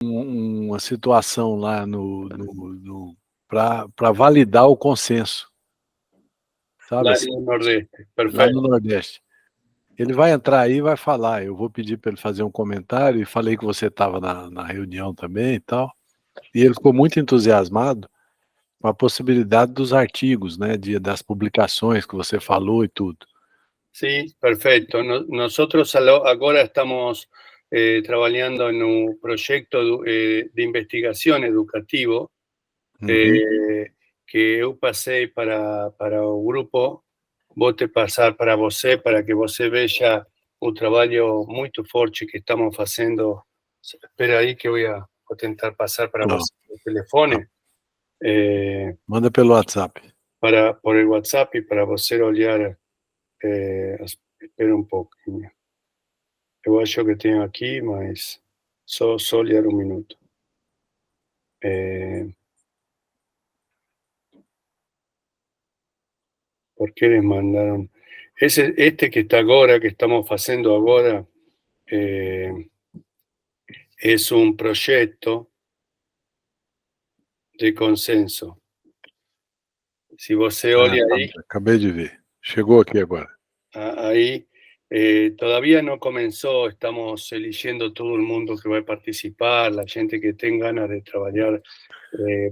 uma situação lá para validar o consenso, sabe Lá assim? no Nordeste, Lá no perfeito. Nordeste. Ele vai entrar aí e vai falar. Eu vou pedir para ele fazer um comentário, e falei que você estava na reunião também e tal. E ele ficou muito entusiasmado com a possibilidade dos artigos, né, das publicações que você falou e tudo. Sí, perfecto. Nosotros ahora estamos trabajando en un proyecto de investigación educativo que eu passei para o grupo. Vou te passar para você, para que você veja o trabalho muito forte que estamos fazendo. Espera aí que vou tentar passar para Não, você o telefone. manda pelo WhatsApp. Por el WhatsApp para você olhar. Espera um pouquinho. Eu acho que tenho aqui, mas só olhar um minuto. ¿Por qué les mandaron? Este que está ahora, que estamos haciendo ahora, es un proyecto de consenso. Si você olha aí, Acabei de ver. Chegou aqui agora. ahí todavía no comenzó, estamos eligiendo todo el mundo que va a participar, la gente que tenga ganas de trabajar.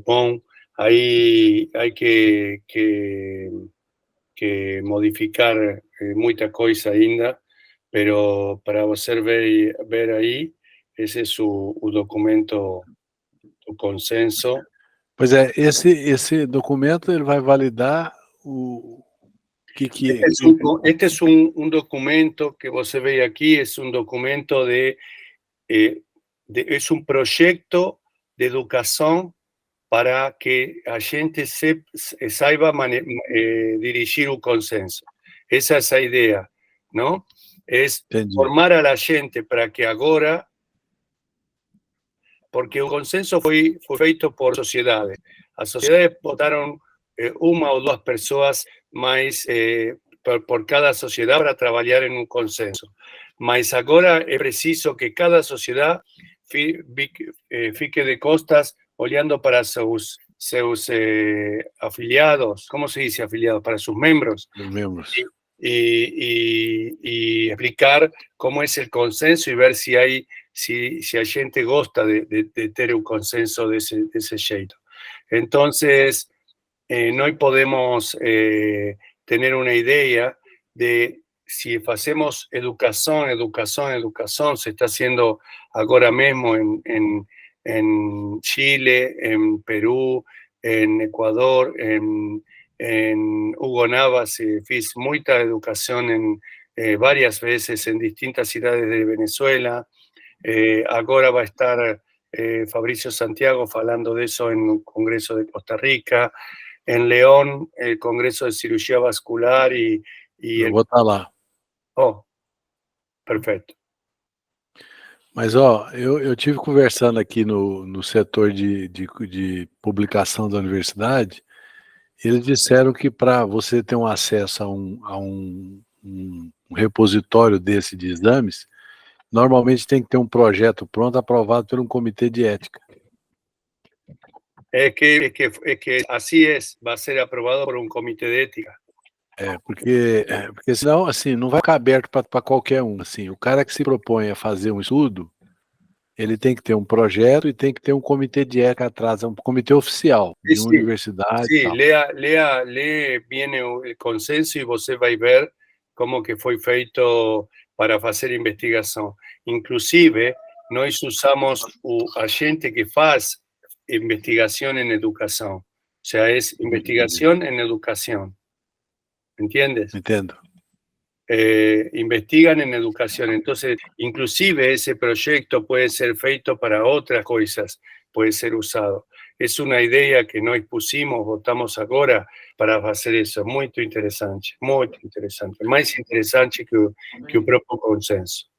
Bom, ahí hay que modificar muita coisa ainda, pero para você ver aí, esse é o documento, o consenso. Pois é, esse documento ele vai validar o que é. Este es un documento que você ve aquí, es un documento es un proyecto de educación para que a gente saiba dirigir un consenso. Esa es la idea, ¿no? Es Entendi. formar a la gente para que ahora, porque el consenso fue feito por sociedades. Las sociedades votaron una o dos personas más por cada sociedad para trabajar en un consenso. Mas ahora es preciso que cada sociedad fique de costas olhando para sus afiliados, ¿cómo se dice afiliados? Para sus miembros. Os membros. Y explicar cómo es el consenso y ver si a gente gosta de tener un consenso de ese jeito. Entonces, no podemos tener una idea de si hacemos educación, se está haciendo ahora mismo en Chile, en Perú, en Ecuador, en Hugo Navas, fiz mucha educación varias veces en distintas ciudades de Venezuela. Ahora va a estar Fabricio Santiago hablando de eso en un congreso de Costa Rica. En León, el Congreso de Cirugía Vascular Eu vou estar lá. Oh, perfeito. Mas, ó, eu tive conversando aqui no setor de publicação da universidade, eles disseram que para você ter um acesso a um repositório desse de exames, normalmente tem que ter um projeto pronto, aprovado por um comitê de ética. Es que así es, va a ser aprobado por un comité de ética. Porque senão, assim, não vai ficar aberto para qualquer um. Assim, o cara que se propõe a fazer um estudo, ele tem que ter um projeto e tem que ter um comitê de ética atrás, um comitê oficial de uma universidade. Sí, lea bien el consenso y você vai ver cómo que foi feito para fazer investigação. Inclusive, nós usamos a gente que faz investigación en educación. O sea, es investigación en educación. ¿Entiendes? Entendo. Investigan en educación. Entonces, inclusive ese proyecto puede ser feito para otras cosas, puede ser usado. Es una idea que nós pusimos, votamos agora para hacer eso. Muy interesante, muy interesante. Más interesante que o próprio consenso.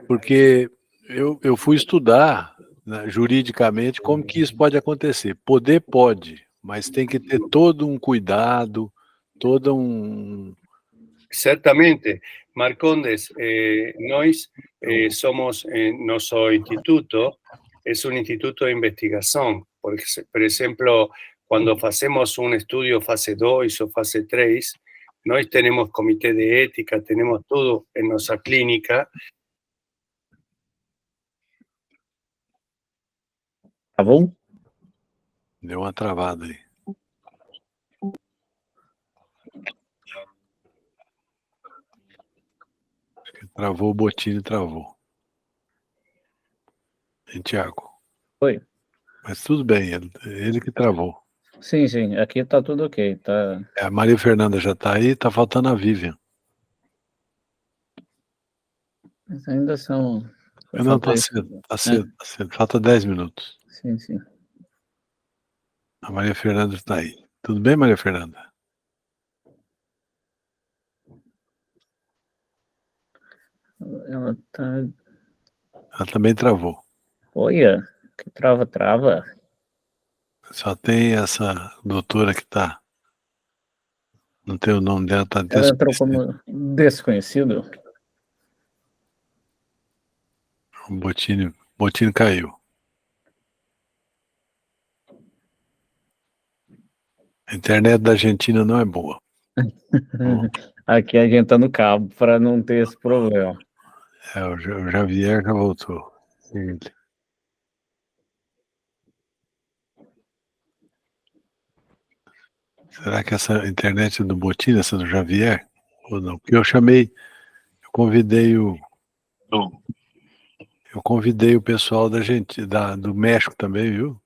Porque eu fui estudar, né, juridicamente como que isso pode acontecer. Poder pode, mas tem que ter todo um cuidado, todo um... Certamente. Marcondes, nós somos, nosso instituto es un instituto de investigación. Por ejemplo, cuando hacemos un estudio fase 2 o fase 3, nós tenemos comité de ética, tenemos todo en nuestra clínica. Tá bom? Deu uma travada aí. Acho que travou o Bottini, travou. E Tiago? Oi. Mas tudo bem, ele que travou. Sim, sim, aqui tá tudo ok, tá. A Maria Fernanda já tá aí, tá faltando a Vivian. Mas ainda são. Não, tá cedo, tá cedo, tá cedo. Falta 10 minutos. Sim, sim. A Maria Fernanda está aí. Tudo bem, Maria Fernanda? Ela tá. Ela também travou. Olha, que trava. Só tem essa doutora que tá. Não tem o nome dela, tá Ela entrou desconhecido. como desconhecido. O Bottini caiu. A internet da Argentina não é boa. Aqui a gente tá no cabo para não ter esse problema. O Javier já voltou. Será que essa internet é do Bottini, essa do Javier? Ou não? Porque eu convidei o pessoal da do México também, viu?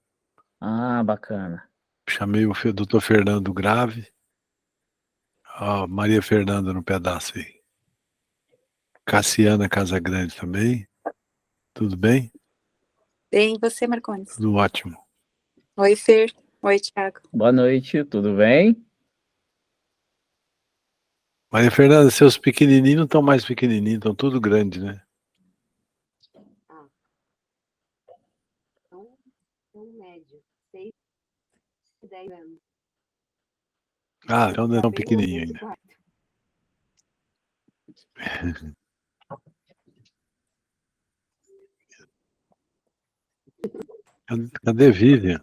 Ah, bacana. Chamei o doutor Fernando Grave, a Maria Fernanda no pedaço aí. Cassiana Casagrande também. Tudo bem? Bem, e você, Marcondes? Tudo ótimo. Oi, Fer. Oi, Thiago. Boa noite, tudo bem? Maria Fernanda, seus pequenininhos não estão mais pequenininhos, estão tudo grande, né? Um médio, 6, 10 anos. Ah, então não é tão pequenininho ainda. Cadê Vivian?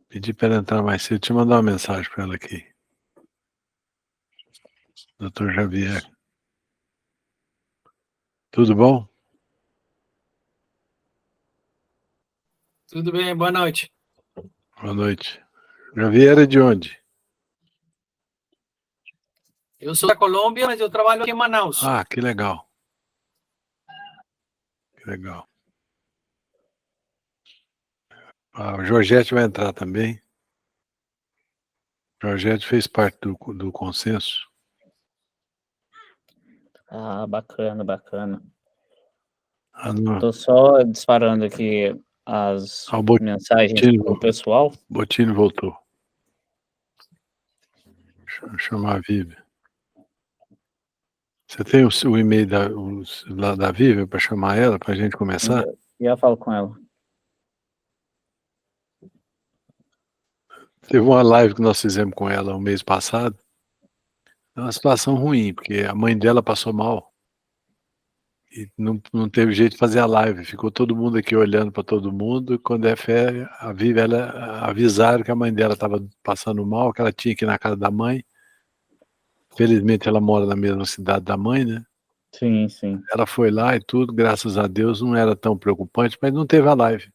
Pedi para ela entrar mais cedo. Deixa eu mandar uma mensagem para ela aqui. Doutor Javier. Tudo bom? Tudo bem, boa noite. Boa noite. Javier é de onde? Eu sou da Colômbia, mas eu trabalho aqui em Manaus. Ah, que legal. Que legal. O Georgette vai entrar também. O Georgette fez parte do consenso. Ah, bacana. Não. Tô só disparando aqui as mensagens pro pessoal. Bottini voltou. Deixa eu chamar a Vivian. Você tem o e-mail da Vivian para chamar ela, para a gente começar? Já falo com ela. Teve uma live que nós fizemos com ela o mês passado. É uma situação ruim, porque a mãe dela passou mal. E não teve jeito de fazer a live. Ficou todo mundo aqui olhando para todo mundo. E quando é fé, a Vivian, ela avisaram que a mãe dela estava passando mal, que ela tinha que ir na casa da mãe. Felizmente ela mora na mesma cidade da mãe, né? Sim, sim. Ela foi lá e tudo, graças a Deus, não era tão preocupante, mas não teve a live.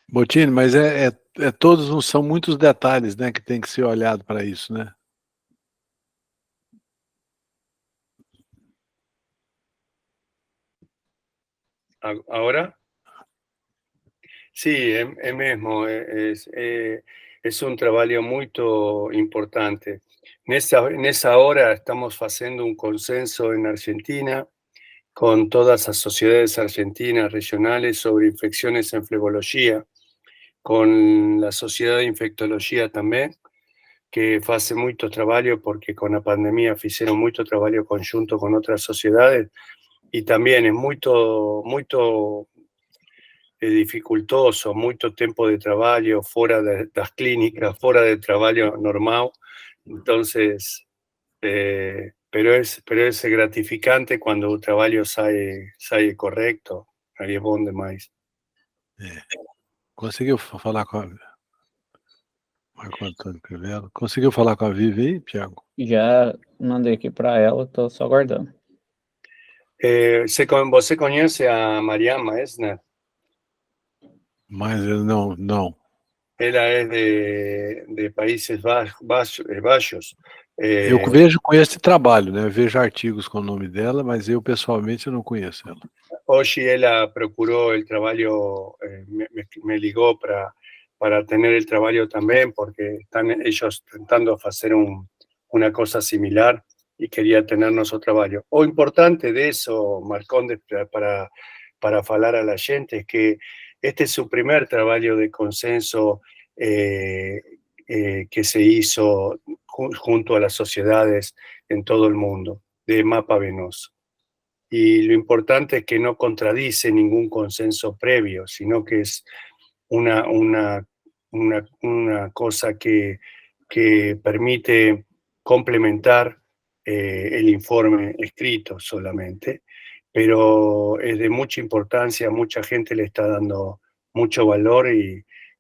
Bottini, mas todos, são muitos detalhes, né, que tem que ser olhado para isso, né? ¿Ahora? Sí, es mesmo, es un trabajo muy importante. En esa hora estamos haciendo un consenso en Argentina con todas las sociedades argentinas regionales sobre infecciones en flebología, con la Sociedad de Infectología también, que hace mucho trabajo porque con la pandemia hicieron mucho trabajo conjunto con otras sociedades y también es muy dificultoso, mucho tiempo de trabajo fuera de las clínicas, fuera del trabajo normal. Entonces, pero es gratificante quando o trabalho sai correto, aí é bom demais. Conseguiu falar com a Marco Antônio Crivella? Conseguiu falar com a Vivi aí, Thiago? Já mandei aqui para ela, tô só aguardando. Você conhece a Marianne Meissner? Mas ele não. Ela é de Países Baixos. Eu conheço esse trabalho, né? Eu vejo artigos com o nome dela, mas eu pessoalmente não conheço ela. Hoje ela procurou o trabalho, me ligou para ter o trabalho também, porque estão eles tentando fazer uma coisa similar e queria ter nosso trabalho. O importante disso, Marcondes, para falar a la gente, é que este é su primer trabalho de consenso que se hizo junto a las sociedades en todo el mundo, de mapa venoso. Y lo importante es que no contradice ningún consenso previo, sino que es una cosa que permite complementar el informe escrito solamente, pero es de mucha importancia, mucha gente le está dando mucho valor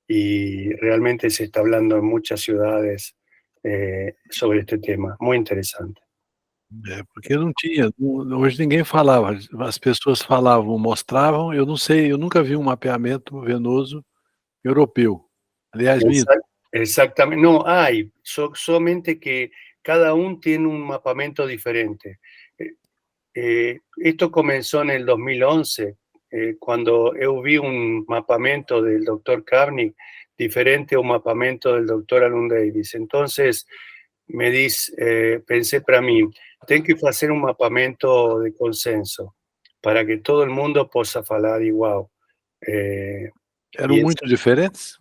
y realmente se está hablando en muchas ciudades sobre este tema. Muy interesante. Porque não tinha, hoje ninguém falava, as pessoas falavam, mostravam, eu não sei, eu nunca vi um mapeamento venoso europeu. Aliás, exactamente, no hay, solamente que cada uno tiene un mapamento diferente. Esto comenzó en el 2011, cuando yo vi un mapamento del doctor Kavnik diferente a un mapamento del doctor Alun Davis. Entonces, pensé para mí, tengo que hacer un mapamento de consenso para que todo el mundo possa falar igual. Eram muito diferentes?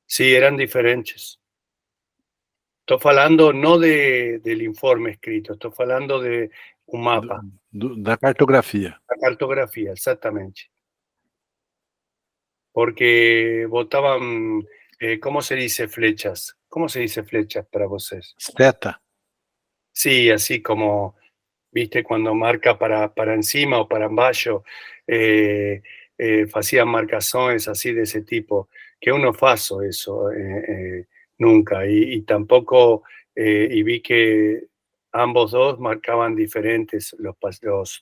Sí, eran diferentes. Estoy hablando no del informe escrito, estoy hablando de un mapa. Da cartografía. La cartografía, exactamente. Porque botaban, ¿cómo se dice flechas? ¿Cómo se dice flechas para vosotros? Seta. Sí, así como, viste, cuando marca para encima o para abajo, hacían marcaciones así de ese tipo, que uno faso eso nunca, y tampoco, y vi que ambos dos marcaban diferentes los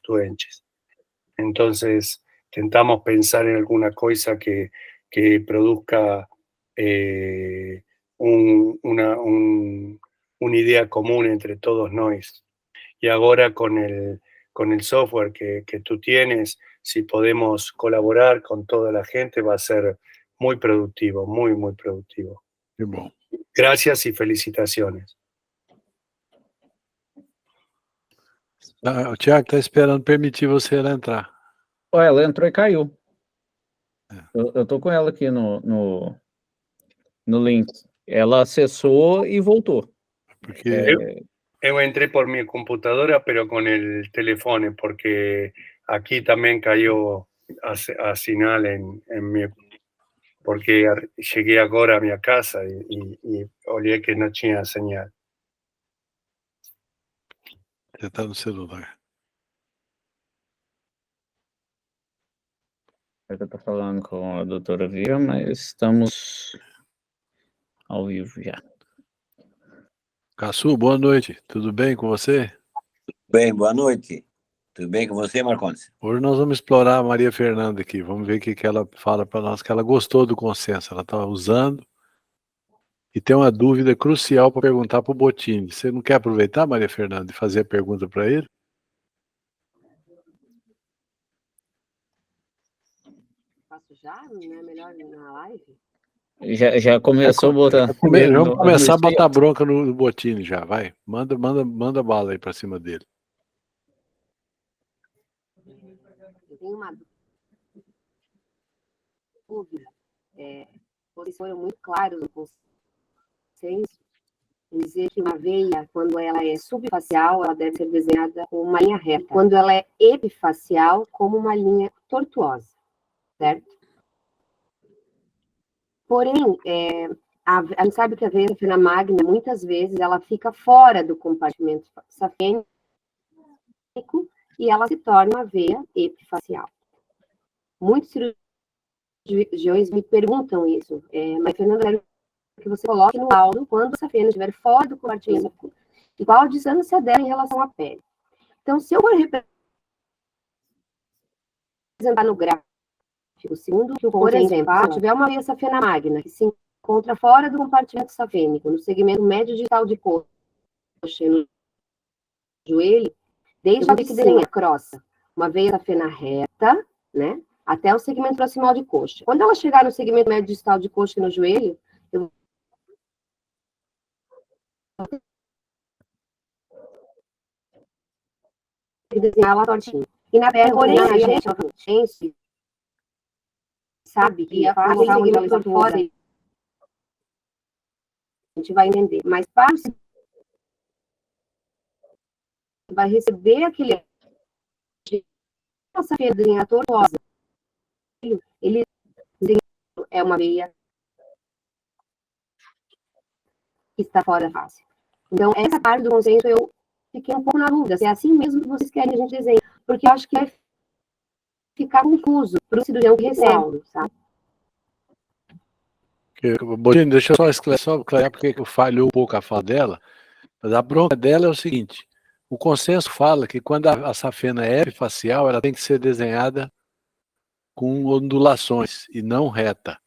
duendes. Entonces, tentamos pensar en alguna cosa que produzca una idea común entre todos nosotros. Y ahora con el software que tú tienes, si podemos colaborar con toda la gente, va a ser muy productivo, muy, muy productivo. Qué bom. Gracias y felicitaciones. O Thiago está esperando permitir você entrar. Ela entrou e caiu. Eu tô com ela aqui no link. Ela acessou e voltou. Porque yo entré por mi computadora, pero con el teléfono, porque aquí también cayó a señal en mi, porque llegué ahora a mi casa y olhé que no tenía señal. você está no celular. Eu estou falando com a doutora Vira, mas estamos ao vivo já. Caçu, boa noite. Tudo bem com você? Bem, boa noite. Tudo bem com você, Marcondes? Hoje nós vamos explorar a Maria Fernanda aqui. Vamos ver o que ela fala para nós, que ela gostou do consenso. Ela está usando e tem uma dúvida crucial para perguntar para o Bottini. Você não quer aproveitar, Maria Fernanda, e fazer a pergunta para ele? Faço já? Não é melhor na live? Já começou a botar. Vamos começar a botar bronca no Bottini já, vai. Manda bala aí para cima dele. Eu tenho uma dúvida. Vocês foram muito claros no consenso em dizer que uma veia, quando ela é subfacial, ela deve ser desenhada como uma linha reta. Quando ela é epifacial, como uma linha tortuosa, certo? Porém, a gente sabe que a veia safena magna, muitas vezes, ela fica fora do compartimento safênico e ela se torna uma veia epifacial. Muitos cirurgiões me perguntam isso, mas Fernanda, eu quero que você coloque no laudo quando essa fêmea estiver fora do compartimento e qual a distância dela em relação à pele. Então, se eu for representar no gráfico, segundo que o por exemplo, se tiver uma veia safena magna que se encontra fora do compartimento safênico, no segmento médio digital de coxa, no joelho, desde a que desenha crossa, uma veia safena reta, né, até o segmento proximal de coxa. Quando ela chegar no segmento médio distal de coxa no joelho, eu vou desenhar ela tortinha. E na perna, porém, a gente sabe que a faixa onde ela está fora, a gente vai entender. Mas para o vai receber aquele essa pedrinha tortuosa, ele é uma veia que está fora da face. Então, essa parte do conceito eu fiquei um pouco na dúvida, se é assim mesmo que vocês querem que a gente desenhe, porque eu acho que vai ficar confuso para o cirurgião que recebe, sabe? Botinho, deixa eu só esclarecer porque eu falhou um pouco a fala dela, mas a bronca dela é o seguinte, o consenso fala que quando a safena é epifacial, ela tem que ser desenhada com ondulações e não reta.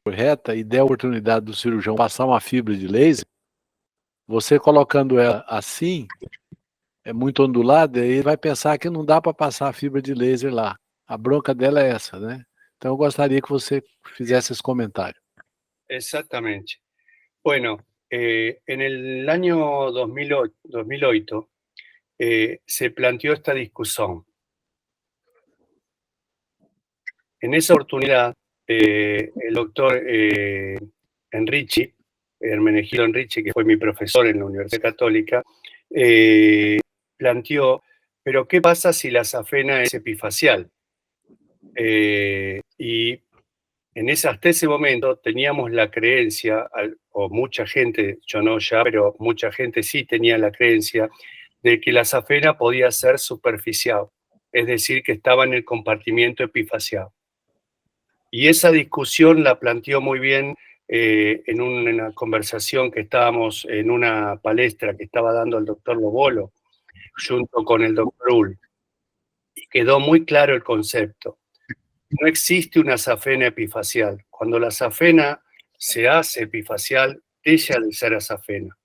Reta e der a oportunidade do cirurgião passar uma fibra de laser, você colocando ela assim, é muito ondulada, e ele vai pensar que não dá para passar a fibra de laser lá. A bronca dela é essa, né? Então eu gostaria que você fizesse esse comentário. Exactamente. Bueno, en el año 2008 se planteó esta discusión. En esa oportunidad, el doctor Enrichi, Hermenegildo Enrichi, que fue mi profesor en la Universidad Católica, planteó, pero ¿qué pasa si la safena es epifacial? Y hasta ese momento teníamos la creencia, o mucha gente, yo no ya, pero mucha gente sí tenía la creencia de que la safena podía ser superficial, es decir, que estaba en el compartimiento epifacial. Y esa discusión la planteó muy bien en una conversación que estábamos en una palestra que estaba dando el doctor Lobolo, junto con el doctor Ull. Y quedó muy claro el concepto. No existe una safena epifacial. Cuando la safena se hace epifacial, deja de ser safena.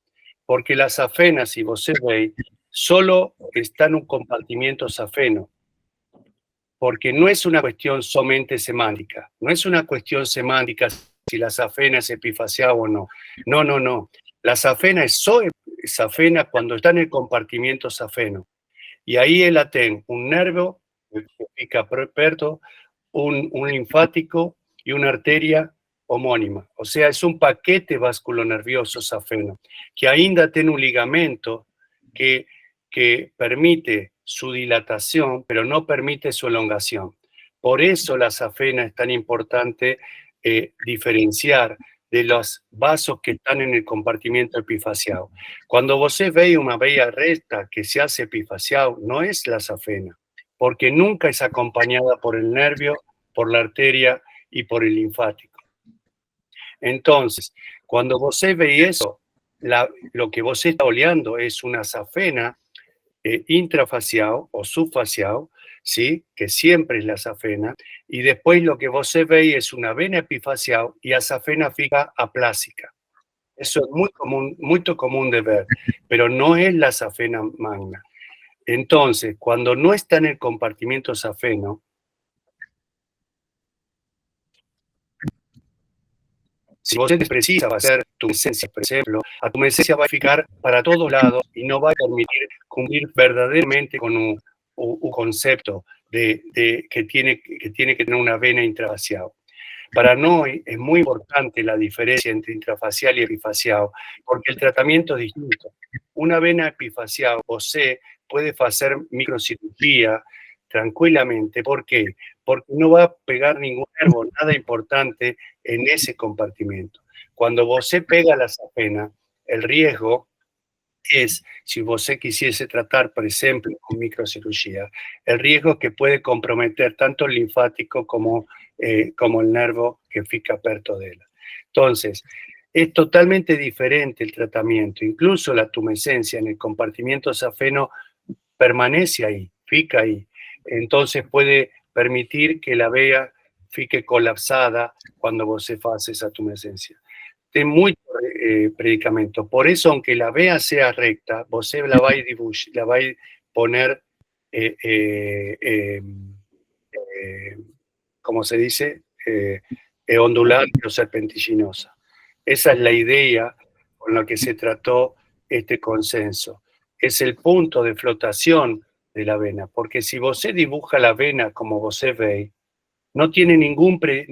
Porque la safena, si vos veis, solo está en un compartimiento safeno. Porque no es una cuestión solamente semántica. No es una cuestión semántica si la safena es epifacial o no. No, no, no. La safena es safena cuando está en el compartimiento safeno. Y ahí él tiene un nervio, que significa perto, un linfático y una arteria homónima. O sea, es un paquete vasculonervioso safeno, que ainda tiene un ligamento que permite su dilatación, pero no permite su elongación. Por eso la safena es tan importante diferenciar de los vasos que están en el compartimiento epifacial. Cuando vos veis una veia recta que se hace epifacial, no es la safena, porque nunca es acompañada por el nervio, por la arteria y por el linfático. Entonces, cuando vos veis eso, lo que vos está oleando es una safena intrafacial o subfacial, ¿sí? Que siempre es la safena, y después lo que vos veis es una vena epifacial y a safena fica aplásica. Eso es muy común de ver, pero no es la safena magna. Entonces, cuando no está en el compartimiento safeno, si vos precisa va a ser tumescencia, por ejemplo, a tumescencia va a ficar para todos lados y no va a permitir cumplir verdaderamente con un concepto que tiene que tener una vena intrafacial. Para nosotros es muy importante la diferencia entre intrafacial y epifacial, porque el tratamiento es distinto. Una vena epifacial, você puede hacer microcirugía tranquilamente. ¿Por qué? Porque no va a pegar ningún nervo, nada importante en ese compartimento. Cuando você pega la safena, el riesgo es, si você quisiese tratar, por ejemplo, con microcirugía, el riesgo que puede comprometer tanto el linfático como el nervo que fica perto de él. Entonces, es totalmente diferente el tratamiento. Incluso la tumescencia en el compartimiento safeno permanece ahí, fica ahí. Entonces puede permitir que la vea fique colapsada cuando você hace esa tumescencia. Tem mucho predicamento. Por eso, aunque la vea sea recta, você la va a poner, como se dice, ondulante o serpentiginosa. Esa es la idea con la que se trató este consenso. Es el punto de flotación de la vena, porque si você dibuja la vena como você ve, no tiene ningún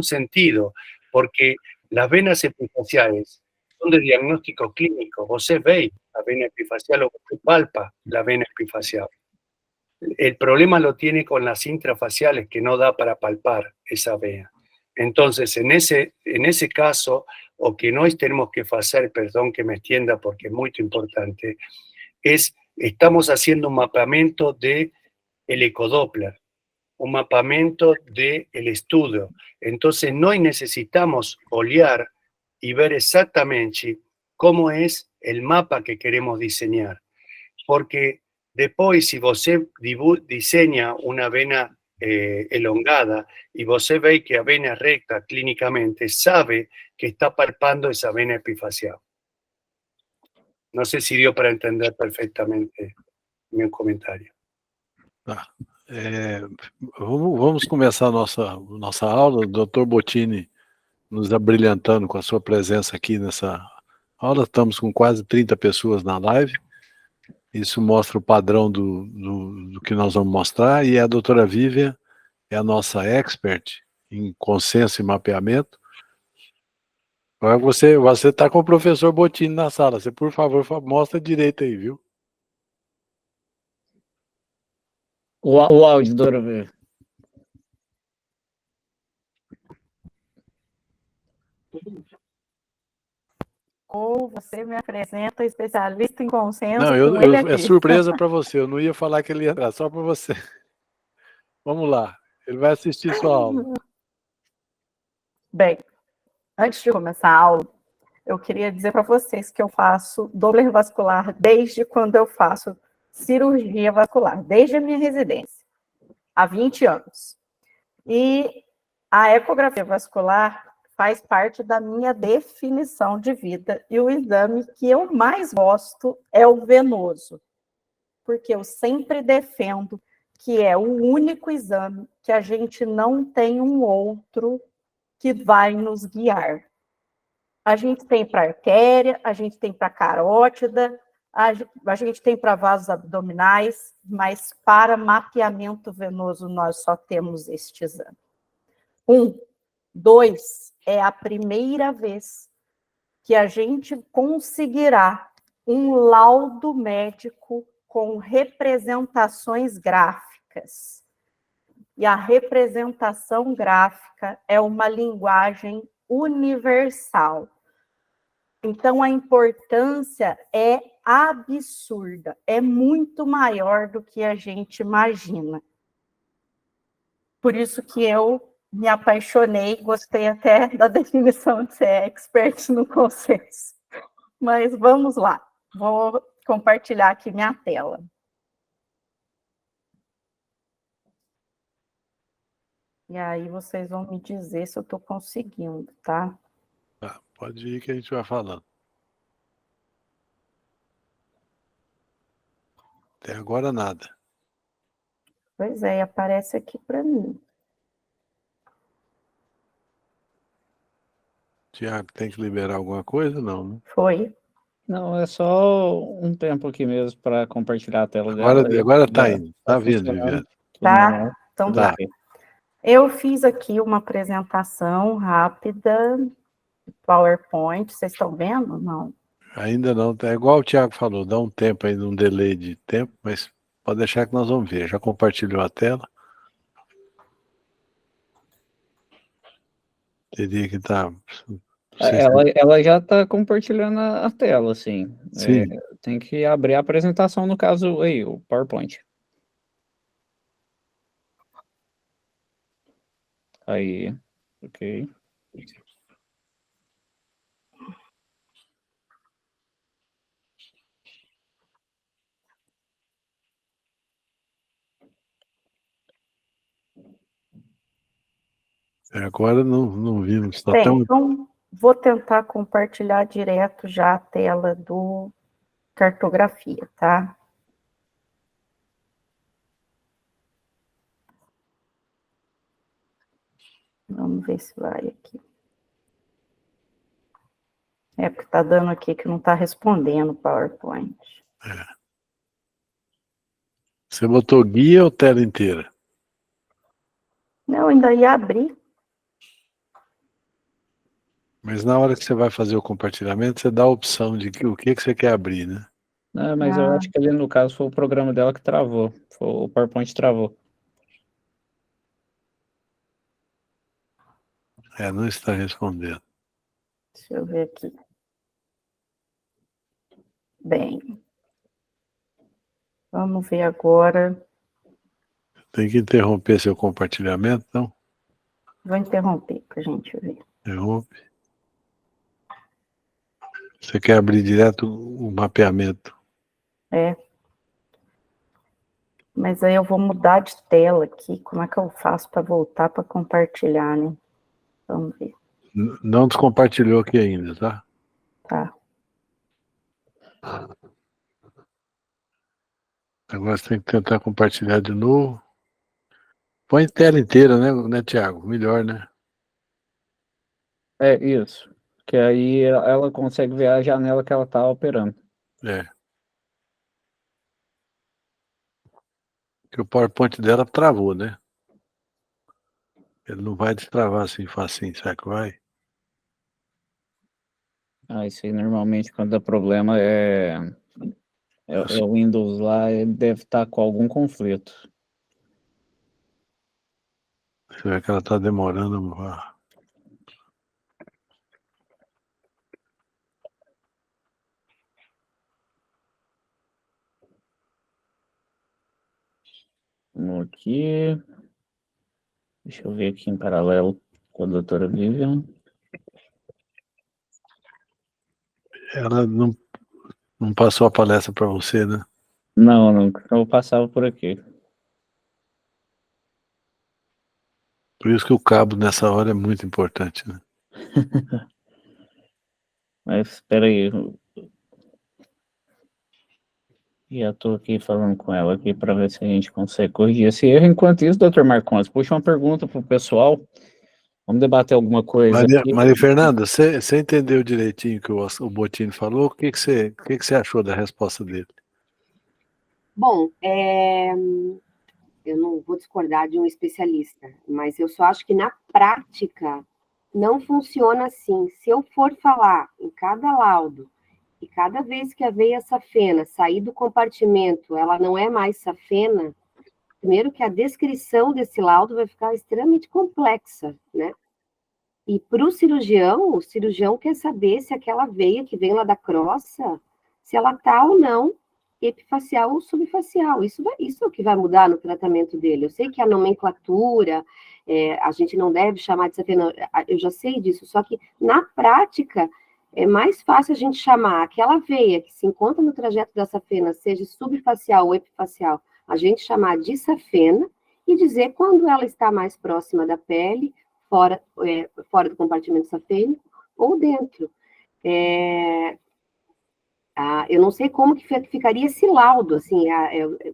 sentido, porque las venas epifaciales son de diagnóstico clínico. Você ve la vena epifacial o você palpa la vena epifacial. El problema lo tiene con las intrafaciales, que no da para palpar esa vena. Entonces, en ese caso, o que nós tenemos que hacer, perdón que me extienda porque es muy importante, estamos haciendo un mapeamiento del ecodoppler, un mapeamiento del estudio. Entonces, no necesitamos olear y ver exactamente cómo es el mapa que queremos diseñar. Porque después, si você diseña una vena elongada y você ve que la vena es recta clínicamente, sabe que está palpando esa vena epifacial. No sé si dio para entender perfectamente mi comentario. Tá. Vamos começar a nossa aula. O Dr. Bottini nos abrilhantando com a sua presença aqui nessa aula. Estamos com quase 30 pessoas na live. Isso mostra o padrão do que nós vamos mostrar. E a doutora Vivian é a nossa expert em consenso e mapeamento. Agora você está com o professor Bottini na sala. Você, por favor, mostra direito aí, viu? O áudio, doutora Vivian. Ou você me apresenta especialista em consenso. Não, é surpresa para você. Eu não ia falar que ele ia entrar, só para você. Vamos lá. Ele vai assistir sua aula. Bem, antes de começar a aula, eu queria dizer para vocês que eu faço Doppler vascular desde quando eu faço cirurgia vascular, desde a minha residência, há 20 anos. E a ecografia vascular faz parte da minha definição de vida, e o exame que eu mais gosto é o venoso, porque eu sempre defendo que é o único exame que a gente não tem um outro que vai nos guiar. A gente tem para artéria, a gente tem para carótida, a gente tem para vasos abdominais, mas para mapeamento venoso nós só temos este exame. 2, é a primeira vez que a gente conseguirá um laudo médico com representações gráficas. E a representação gráfica é uma linguagem universal. Então, a importância é absurda, é muito maior do que a gente imagina. Por isso que eu me apaixonei, gostei até da definição de ser expert no consenso. Mas vamos lá, vou compartilhar aqui minha tela. E aí vocês vão me dizer se eu estou conseguindo, tá? Tá, pode ir que a gente vai falando. Até agora nada. Pois é, aparece aqui para mim. Tiago, tem que liberar alguma coisa? Não, né? Foi. Não, é só um tempo aqui mesmo para compartilhar a tela dela. Agora está indo, está vindo, Viviane. Tá, então tá. Eu fiz aqui uma apresentação rápida, PowerPoint, vocês estão vendo? Não. Ainda não, é igual o Tiago falou, dá um tempo ainda, um delay de tempo, mas pode deixar que nós vamos ver. Já compartilhou a tela? Teria que estar Ela já está compartilhando a tela, assim. Sim. Tem que abrir a apresentação, no caso aí, o PowerPoint. Aí, ok. Agora não vimos. Tá Bem, tão... então vou tentar compartilhar direto já a tela do cartografia, tá? Vamos ver se vai aqui. É porque tá dando aqui que não tá respondendo o PowerPoint. Você botou guia ou tela inteira? Não, ainda ia abrir. Mas na hora que você vai fazer o compartilhamento, você dá a opção de o que você quer abrir, né? Não, mas eu acho que ali, no caso, foi o programa dela que travou. O PowerPoint travou. Não está respondendo. Deixa eu ver aqui. Bem, vamos ver agora. Tem que interromper seu compartilhamento, então? Vou interromper para a gente ver. Interrompe. Você quer abrir direto o mapeamento? Mas aí eu vou mudar de tela aqui. Como é que eu faço para voltar para compartilhar, né? Vamos ver. Não descompartilhou aqui ainda, tá? Tá. Agora você tem que tentar compartilhar de novo. Põe tela inteira, né, Thiago? Melhor, né? É isso. Que aí ela consegue ver a janela que ela está operando. Porque o PowerPoint dela travou, né? Ele não vai destravar assim facinho, será que vai? Isso aí normalmente quando dá problema é o Windows lá, ele deve estar com algum conflito. Você vê que ela está demorando. Vamos aqui. Deixa eu ver aqui em paralelo com a doutora Vivian. Ela não passou a palestra para você, né? Não, eu passava por aqui. Por isso que o cabo nessa hora é muito importante, né? Mas espera aí. Já estou aqui falando com ela aqui para ver se a gente consegue corrigir esse erro. Enquanto isso, doutor Marcondes, puxa uma pergunta para o pessoal. Vamos debater alguma coisa aqui. Maria Fernanda, você entendeu direitinho o que o Bottini falou? O que você achou da resposta dele? Bom, eu não vou discordar de um especialista, mas eu só acho que na prática não funciona assim. Se eu for falar em cada laudo, e cada vez que a veia safena sair do compartimento, ela não é mais safena, primeiro que a descrição desse laudo vai ficar extremamente complexa, né? E para o cirurgião quer saber se aquela veia que vem lá da crosta, se ela está ou não epifacial ou subfacial. Isso é o que vai mudar no tratamento dele. Eu sei que a nomenclatura, a gente não deve chamar de safena, eu já sei disso, só que na prática é mais fácil a gente chamar aquela veia que se encontra no trajeto da safena, seja subfacial ou epifacial, a gente chamar de safena e dizer quando ela está mais próxima da pele, fora do compartimento safênico ou dentro. Eu não sei como que ficaria esse laudo, assim,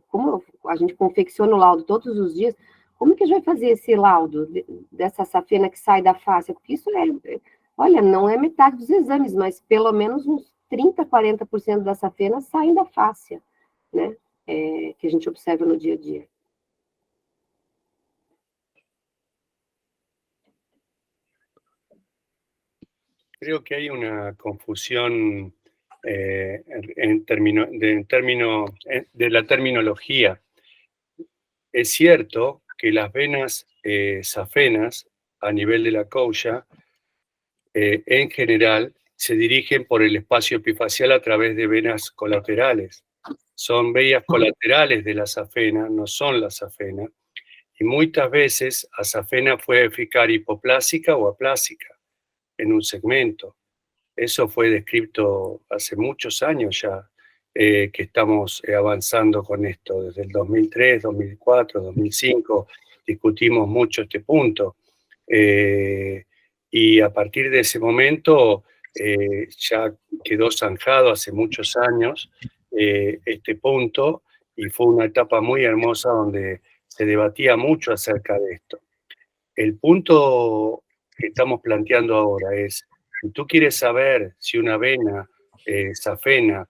como a gente confecciona o laudo todos os dias, como que a gente vai fazer esse laudo dessa safena que sai da face? Porque isso olha, não é metade dos exames, mas pelo menos uns 30%, 40% da safena saem da face, né? Que a gente observa no dia a dia. Creo que hay una confusión de la terminología. Es cierto que las venas safenas a nivel de la caulla en general, se dirigen por el espacio epifacial a través de venas colaterales. Son vías colaterales de la safena, no son la safena. Y muchas veces a safena puede ficar hipoplásica o aplásica en un segmento. Eso fue descrito hace muchos años ya, que estamos avanzando con esto. Desde el 2003, 2004, 2005 discutimos mucho este punto. Y a partir de ese momento ya quedó zanjado hace muchos años este punto, y fue una etapa muy hermosa donde se debatía mucho acerca de esto. El punto que estamos planteando ahora es, si tú quieres saber si una vena safena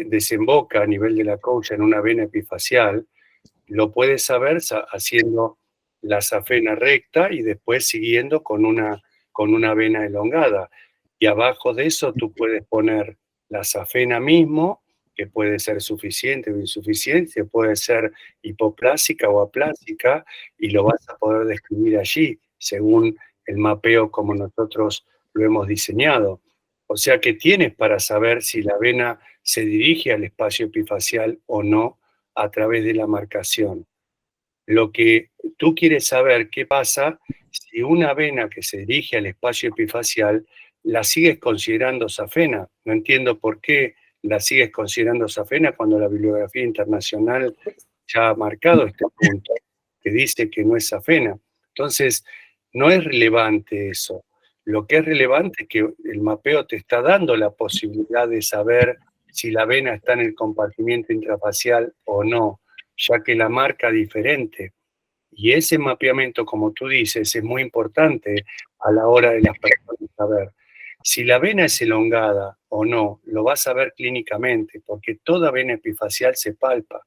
desemboca a nivel de la caucha en una vena epifacial, lo puedes saber haciendo la safena recta y después siguiendo con una vena elongada. Y abajo de eso tú puedes poner la safena mismo, que puede ser suficiente o insuficiente, puede ser hipoplásica o aplásica, y lo vas a poder describir allí, según el mapeo como nosotros lo hemos diseñado. O sea que tienes para saber si la vena se dirige al espacio epifacial o no a través de la marcación. Lo que tú quieres saber, qué pasa si una vena que se dirige al espacio epifacial la sigues considerando safena. No entiendo por qué la sigues considerando safena cuando la bibliografía internacional ya ha marcado este punto, que dice que no es safena. Entonces, no es relevante eso. Lo que es relevante es que el mapeo te está dando la posibilidad de saber si la vena está en el compartimiento intrafacial o no, ya que la marca diferente. Y ese mapeamiento, como tú dices, es muy importante a la hora de las personas saber. Si la vena es elongada o no, lo vas a ver clínicamente, porque toda vena epifacial se palpa.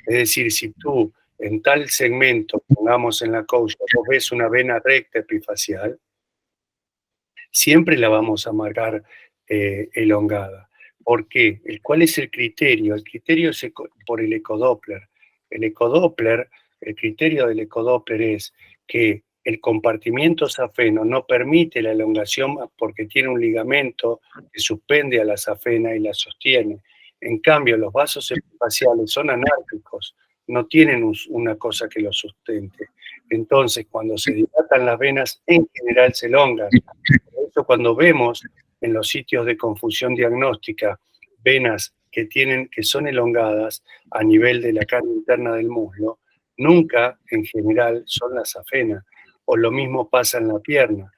Es decir, si tú en tal segmento, pongamos en la caucha, vos ves una vena recta epifacial, siempre la vamos a marcar elongada. ¿Por qué? ¿Cuál es el criterio? El criterio es por el ecodoppler. El criterio del ecodoppler es que el compartimiento safeno no permite la elongación porque tiene un ligamento que suspende a la safena y la sostiene. En cambio, los vasos epifaciales son anárquicos, no tienen una cosa que los sustente. Entonces, cuando se dilatan las venas, en general se elongan. Por eso, cuando vemos en los sitios de confusión diagnóstica venas que son elongadas a nivel de la carne interna del muslo, nunca, en general, son la safena. O lo mismo pasa en la pierna.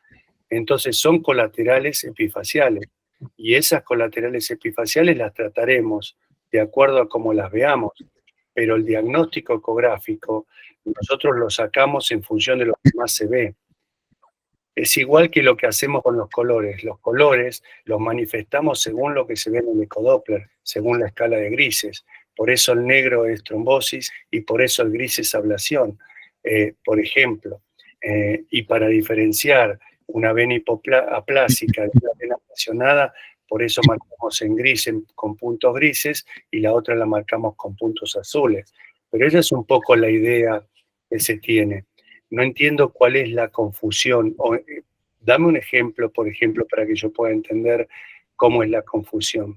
Entonces son colaterales epifaciales. Y esas colaterales epifaciales las trataremos de acuerdo a cómo las veamos. Pero el diagnóstico ecográfico nosotros lo sacamos en función de lo que más se ve. Es igual que lo que hacemos con los colores. Los colores los manifestamos según lo que se ve en el ecodoppler, según la escala de grises. Por eso el negro es trombosis y por eso el gris es ablación, por ejemplo. Y para diferenciar una vena aplásica de una vena apasionada, por eso marcamos en gris con puntos grises y la otra la marcamos con puntos azules. Pero esa es un poco la idea que se tiene. No entiendo cuál es la confusión. Dame un ejemplo, por ejemplo, para que yo pueda entender cómo es la confusión.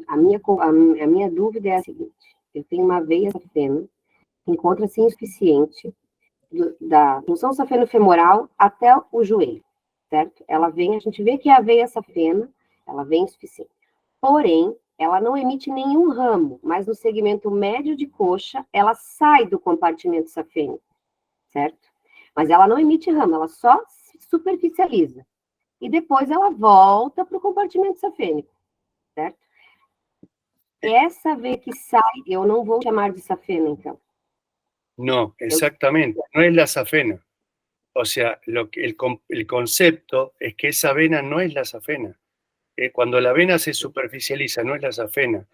A minha dúvida é a seguinte: eu tenho uma veia safena que encontra-se insuficiente da junção safeno-femoral até o joelho, certo? Ela vem, a gente vê que a veia safena, ela vem insuficiente. Porém, ela não emite nenhum ramo, mas no segmento médio de coxa, ela sai do compartimento safênico, certo? Mas ela não emite ramo, ela só se superficializa. E depois ela volta para o compartimento safênico, certo? Essa veia que sai, eu não vou chamar de safena, então. No, exactamente, no es la safena. O sea, el concepto es que esa vena no es la safena. Cuando la vena se superficializa, no es la safena.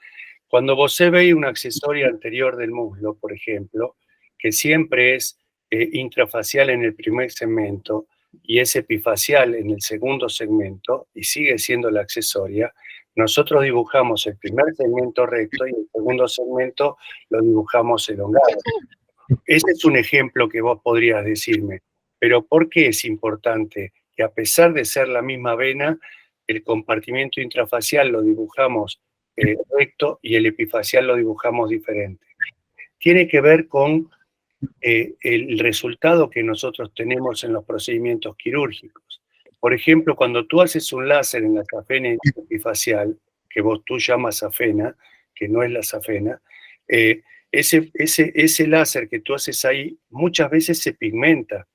Cuando vos veis una accesoria anterior del muslo, por ejemplo, que siempre es intrafacial en el primer segmento y es epifacial en el segundo segmento, y sigue siendo la accesoria, nosotros dibujamos el primer segmento recto y el segundo segmento lo dibujamos elongado. ese es un ejemplo que vos podrías decirme. Pero ¿por qué es importante que, a pesar de ser la misma vena, el compartimiento intrafacial lo dibujamos recto y el epifacial lo dibujamos diferente? Tiene que ver con el resultado que nosotros tenemos en los procedimientos quirúrgicos. Por ejemplo, cuando tú haces un láser en la safena epifacial, que tú llamas safena, que no es la safena, ese láser que tú haces ahí muchas veces se pigmenta.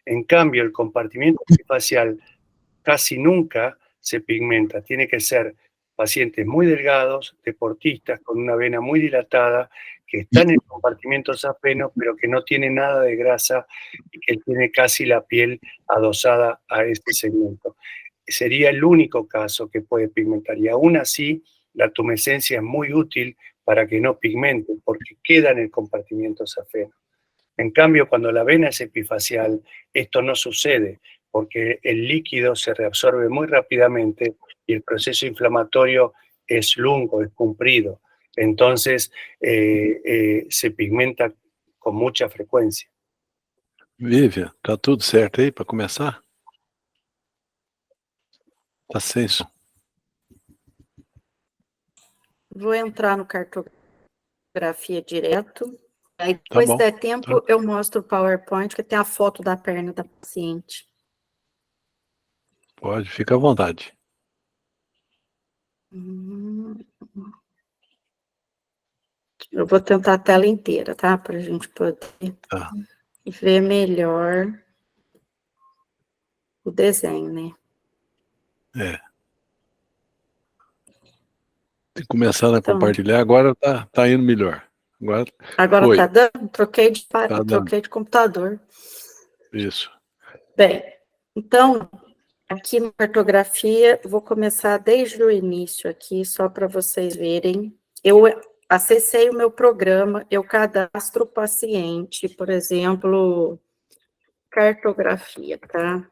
En cambio, el compartimiento epifacial casi nunca se pigmenta. Tiene que ser pacientes muy delgados, deportistas con una vena muy dilatada, que están en el compartimento safeno, pero que no tiene nada de grasa y que tiene casi la piel adosada a este segmento. Sería el único caso que puede pigmentar. Y aún así, la tumescencia es muy útil para que no pigmente, porque queda en el compartimiento safeno. En cambio, cuando la vena es epifacial, esto no sucede, porque el líquido se reabsorbe muy rápidamente y el proceso inflamatorio es lungo, es comprido. Entonces, se pigmenta con mucha frecuencia. Vivian, tá tudo certo aí para começar? Tá sem som. Vou entrar no cartografia direto. Aí, Tá depois, bom. se der tempo, eu mostro o PowerPoint, que tem a foto da perna da paciente. Pode, fica à vontade. Eu vou tentar a tela inteira, tá? Para a gente poder ver melhor o desenho, né? Tem que começar a Então, compartilhar, agora tá indo melhor. Agora Oi. tá dando? Troquei de computador. Isso. Bem, então, aqui na cartografia, vou começar desde o início aqui, só para vocês verem. Eu acessei o meu programa, eu cadastro o paciente, por exemplo, cartografia, tá?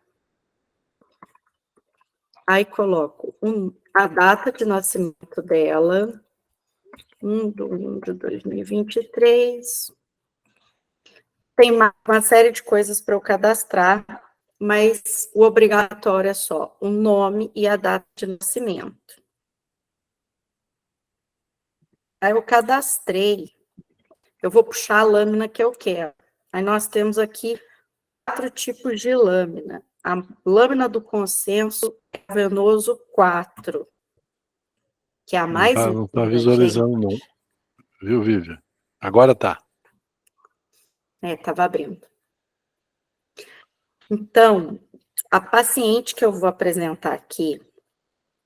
Aí coloco a data de nascimento dela, 1/1/2023. Tem uma série de coisas para eu cadastrar, mas o obrigatório é só o nome e a data de nascimento. Aí eu cadastrei, eu vou puxar a lâmina que eu quero. Aí nós temos aqui 4 tipos de lâmina. A lâmina do consenso é venoso 4, que é a mais Não tá visualizando, não. Viu, Vivian? Agora tá. Estava abrindo. Então, a paciente que eu vou apresentar aqui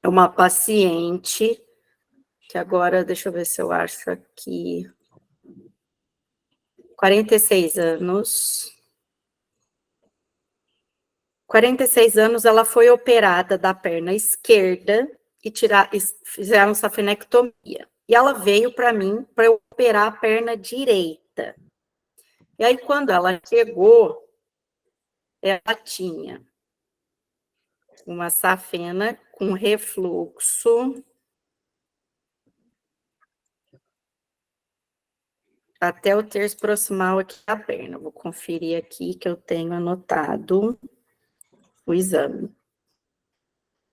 é uma paciente que agora, deixa eu ver se eu acho aqui, 46 anos. 46 anos, ela foi operada da perna esquerda e fizeram safenectomia. E ela veio para mim para eu operar a perna direita. E aí, quando ela chegou, ela tinha uma safena com refluxo até o terço proximal aqui da perna. Vou conferir aqui que eu tenho anotado o exame.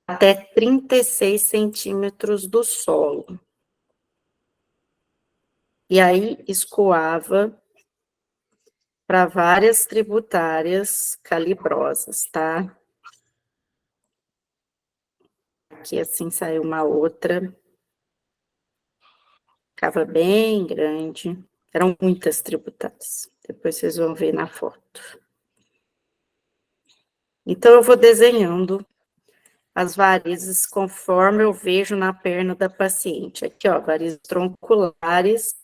Até 36 centímetros do solo. E aí, escoava para várias tributárias calibrosas, tá? Aqui, assim, saiu uma outra. Ficava bem grande. Eram muitas tributárias. Depois vocês vão ver na foto. Então, eu vou desenhando as varizes conforme eu vejo na perna da paciente. Aqui, ó, varizes tronculares.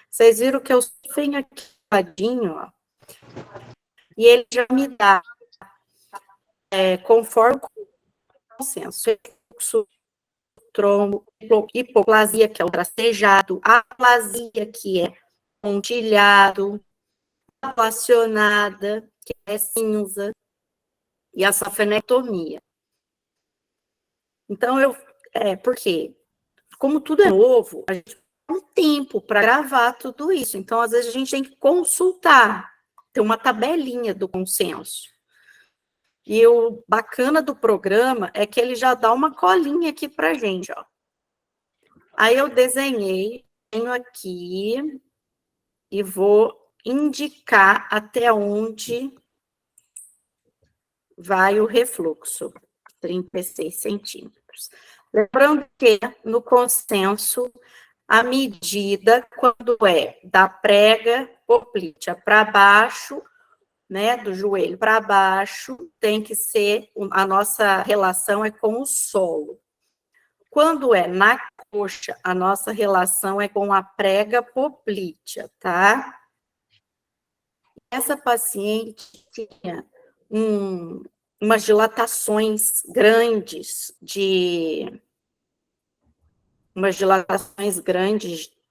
Vocês viram que eu venho aqui ladinho, ó. E ele já me dá, conforme o consenso, trombo, hipoplasia, que é o tracejado, aplasia, que é pontilhado, aplacionada, que é cinza, e a safenectomia. Então, por quê? Como tudo é novo, a gente um tempo para gravar tudo isso. Então, às vezes, a gente tem que consultar. Tem uma tabelinha do consenso. E o bacana do programa é que ele já dá uma colinha aqui para a gente, ó. Aí eu desenhei, tenho aqui, e vou indicar até onde vai o refluxo, 36 centímetros. Lembrando que no consenso, a medida, quando é da prega poplítea para baixo, né, do joelho para baixo, tem que ser, a nossa relação é com o solo. Quando é na coxa, a nossa relação é com a prega poplítea, tá? Essa paciente tinha umas dilatações grandes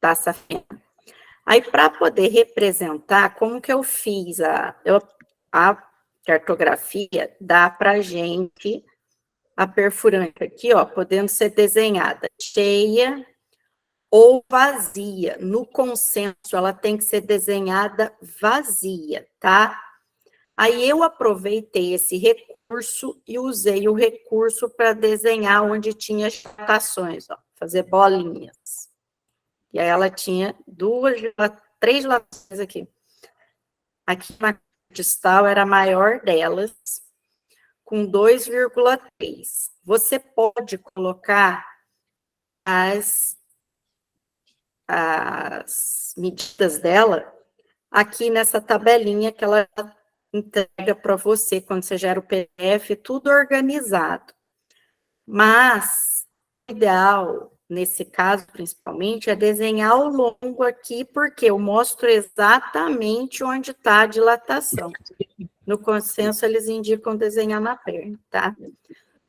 da safena. Aí, para poder representar, como que eu fiz a cartografia, dá para a gente a perfurante aqui, ó, podendo ser desenhada cheia ou vazia. No consenso, ela tem que ser desenhada vazia, tá? Aí eu aproveitei esse recurso e usei o recurso para desenhar onde tinha dilatações, ó, fazer bolinhas. E aí ela tinha 3 dilatações aqui. Aqui na distal era a maior delas, com 2,3. Você pode colocar as medidas dela aqui nessa tabelinha que ela entrega para você quando você gera o PDF, tudo organizado. Mas o ideal, nesse caso principalmente, é desenhar ao longo aqui, porque eu mostro exatamente onde está a dilatação. No consenso, eles indicam desenhar na perna, tá?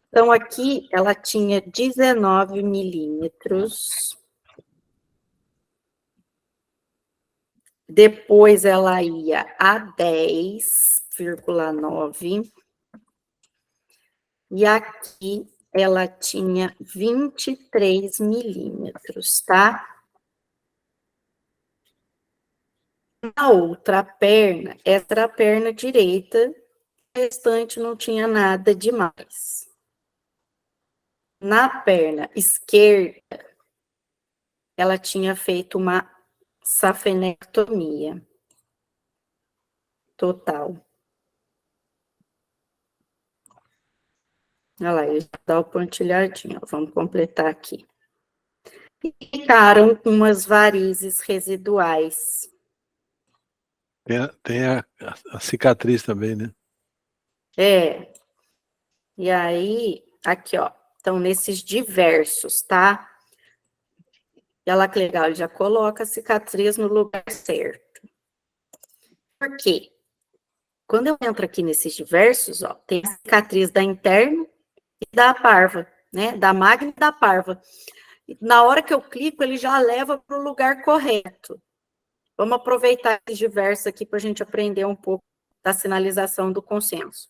Então, aqui, ela tinha 19 milímetros. Depois, ela ia a 10,9. E aqui, ela tinha 23 milímetros, tá? Na outra perna, essa era a perna direita, o restante não tinha nada demais. Na perna esquerda, ela tinha feito uma safenectomia total. Olha lá, ele já dá o pontilhadinho, ó, vamos completar aqui. E ficaram com umas varizes residuais. Tem a cicatriz também, né? É. E aí, aqui, ó, estão nesses diversos, tá? E olha que legal, ele já coloca a cicatriz no lugar certo. Por quê? Quando eu entro aqui nesses diversos, ó, tem a cicatriz da interna e da parva, né? Da magna e da parva. E na hora que eu clico, ele já leva para o lugar correto. Vamos aproveitar esses diversos aqui para a gente aprender um pouco da sinalização do consenso.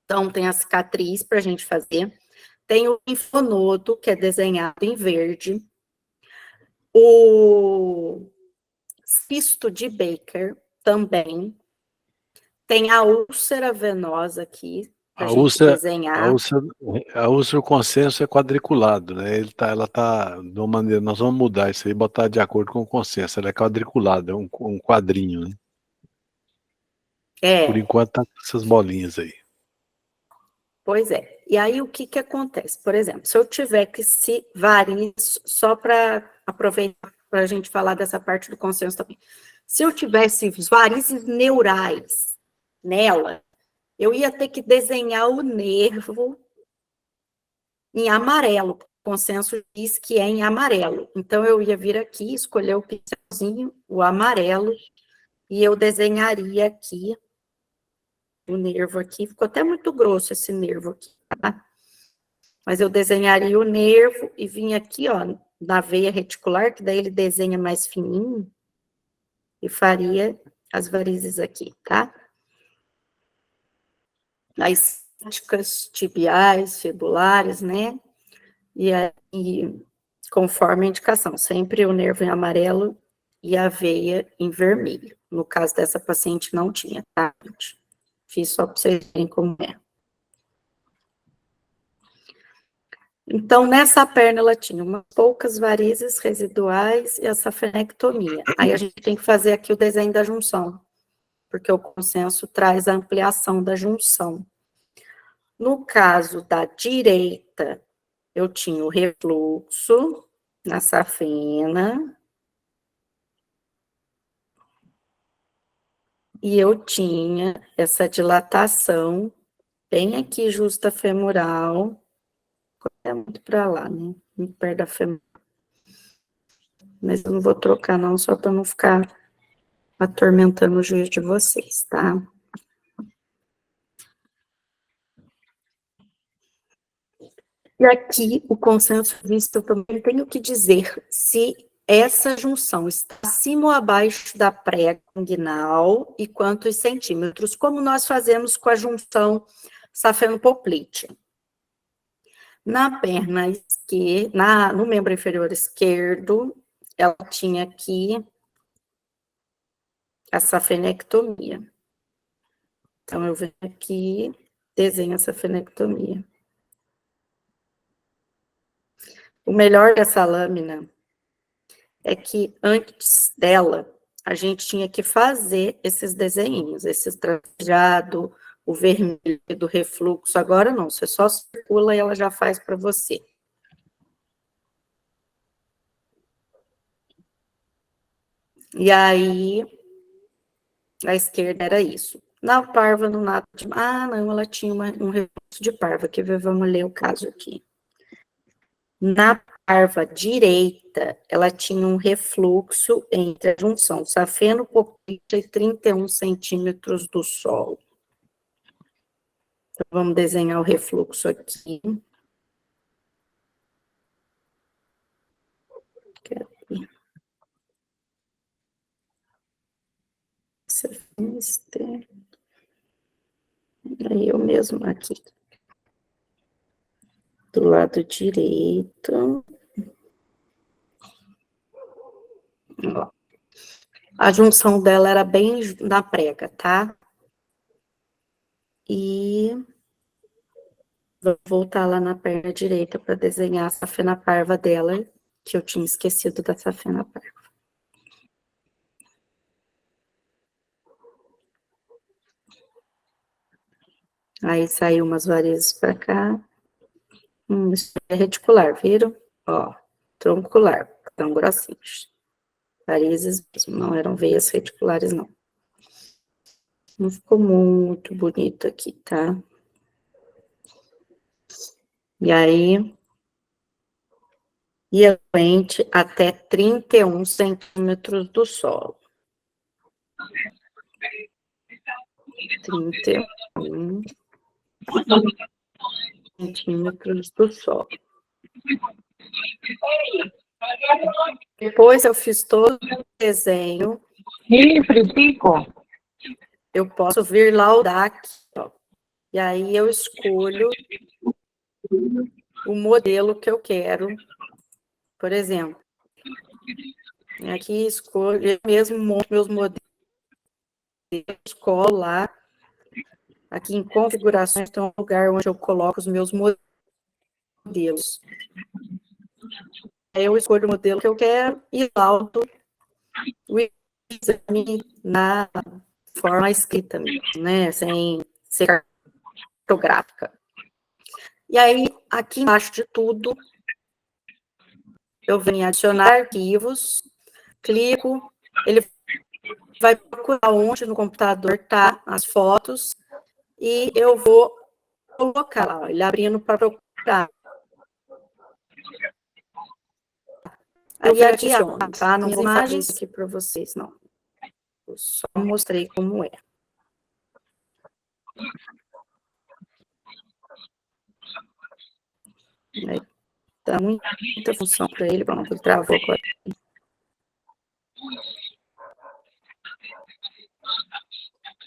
Então, tem a cicatriz para a gente fazer. Tem o linfonodo, que é desenhado em verde. O cisto de Baker também. Tem a úlcera venosa aqui, para a gente desenhar. A úlcera, o consenso é quadriculado, né? Ela tá de uma maneira, nós vamos mudar isso aí, botar de acordo com o consenso. Ela é quadriculada, é um quadrinho, né? É. Por enquanto tá com essas bolinhas aí. Pois é. E aí, o que acontece? Por exemplo, se eu tiver que se varizes, só para aproveitar para a gente falar dessa parte do consenso também. Se eu tivesse varizes neurais nela, eu ia ter que desenhar o nervo em amarelo. O consenso diz que é em amarelo. Então, eu ia vir aqui, escolher o pincelzinho, o amarelo, e eu desenharia aqui o nervo aqui. Ficou até muito grosso esse nervo aqui, tá? Mas eu desenharia o nervo e vinha aqui, ó, na veia reticular, que daí ele desenha mais fininho, e faria as varizes aqui, tá? As ciáticas, tibiais, fibulares, né? E aí, conforme a indicação, sempre o nervo em amarelo e a veia em vermelho. No caso dessa paciente não tinha, tá, gente? Fiz só para vocês verem como é. Então, nessa perna, ela tinha umas poucas varizes residuais e a safenectomia. Aí a gente tem que fazer aqui o desenho da junção, porque o consenso traz a ampliação da junção. No caso da direita, eu tinha o refluxo na safena, e eu tinha essa dilatação bem aqui, justa femoral, é muito para lá, né? Muito perto da femoral. Mas eu não vou trocar não, só para não ficar atormentando o juízo de vocês, tá? E aqui, o consenso visto, eu também tenho que dizer se essa junção está acima ou abaixo da prega inguinal e quantos centímetros, como nós fazemos com a junção safenopoplite. Na perna esquerda, no membro inferior esquerdo, ela tinha aqui a safenectomia. Então, eu venho aqui, desenho a safenectomia. O melhor dessa lâmina é que antes dela, a gente tinha que fazer esses desenhinhos, esse trajado, o vermelho do refluxo. Agora não, você só circula e ela já faz para você. E aí, a esquerda era isso. Na parva, não nada de... Ah, não, ela tinha um refluxo de parva. Quer ver? Vamos ler o caso aqui. Na parva direita, ela tinha um refluxo entre a junção safenopoplite e 31 centímetros do solo. Então, vamos desenhar o refluxo aqui. Aí eu mesmo aqui. Do lado direito. Ó. A junção dela era bem na prega, tá? E vou voltar lá na perna direita para desenhar a safena parva dela, que eu tinha esquecido da safena parva. Aí saiu umas varizes para cá. Isso é reticular, viram? Ó, troncular, tão grossinhos. Varizes não eram veias reticulares, não. Não ficou muito bonito aqui, tá? E aí, ia doente até 31 centímetros do solo. 31 centímetros do solo. Depois eu fiz todo o desenho. Eu posso vir laudar aqui, ó. E aí eu escolho o modelo que eu quero. Por exemplo, aqui escolho, eu mesmo monto meus modelos, escolho lá. Aqui em configurações tem um lugar onde eu coloco os meus modelos. Aí eu escolho o modelo que eu quero e laudo o exame na forma escrita mesmo, né? Sem ser cartográfica. E aí, aqui embaixo de tudo, eu venho adicionar arquivos, clico, ele vai procurar onde no computador tá as fotos, e eu vou colocar lá, ele abrindo para procurar. Aí aqui, tá? Não vou fazer isso aqui para vocês, não. Eu só mostrei como é. Aí, dá muita função para ele. Pronto, ele travou agora.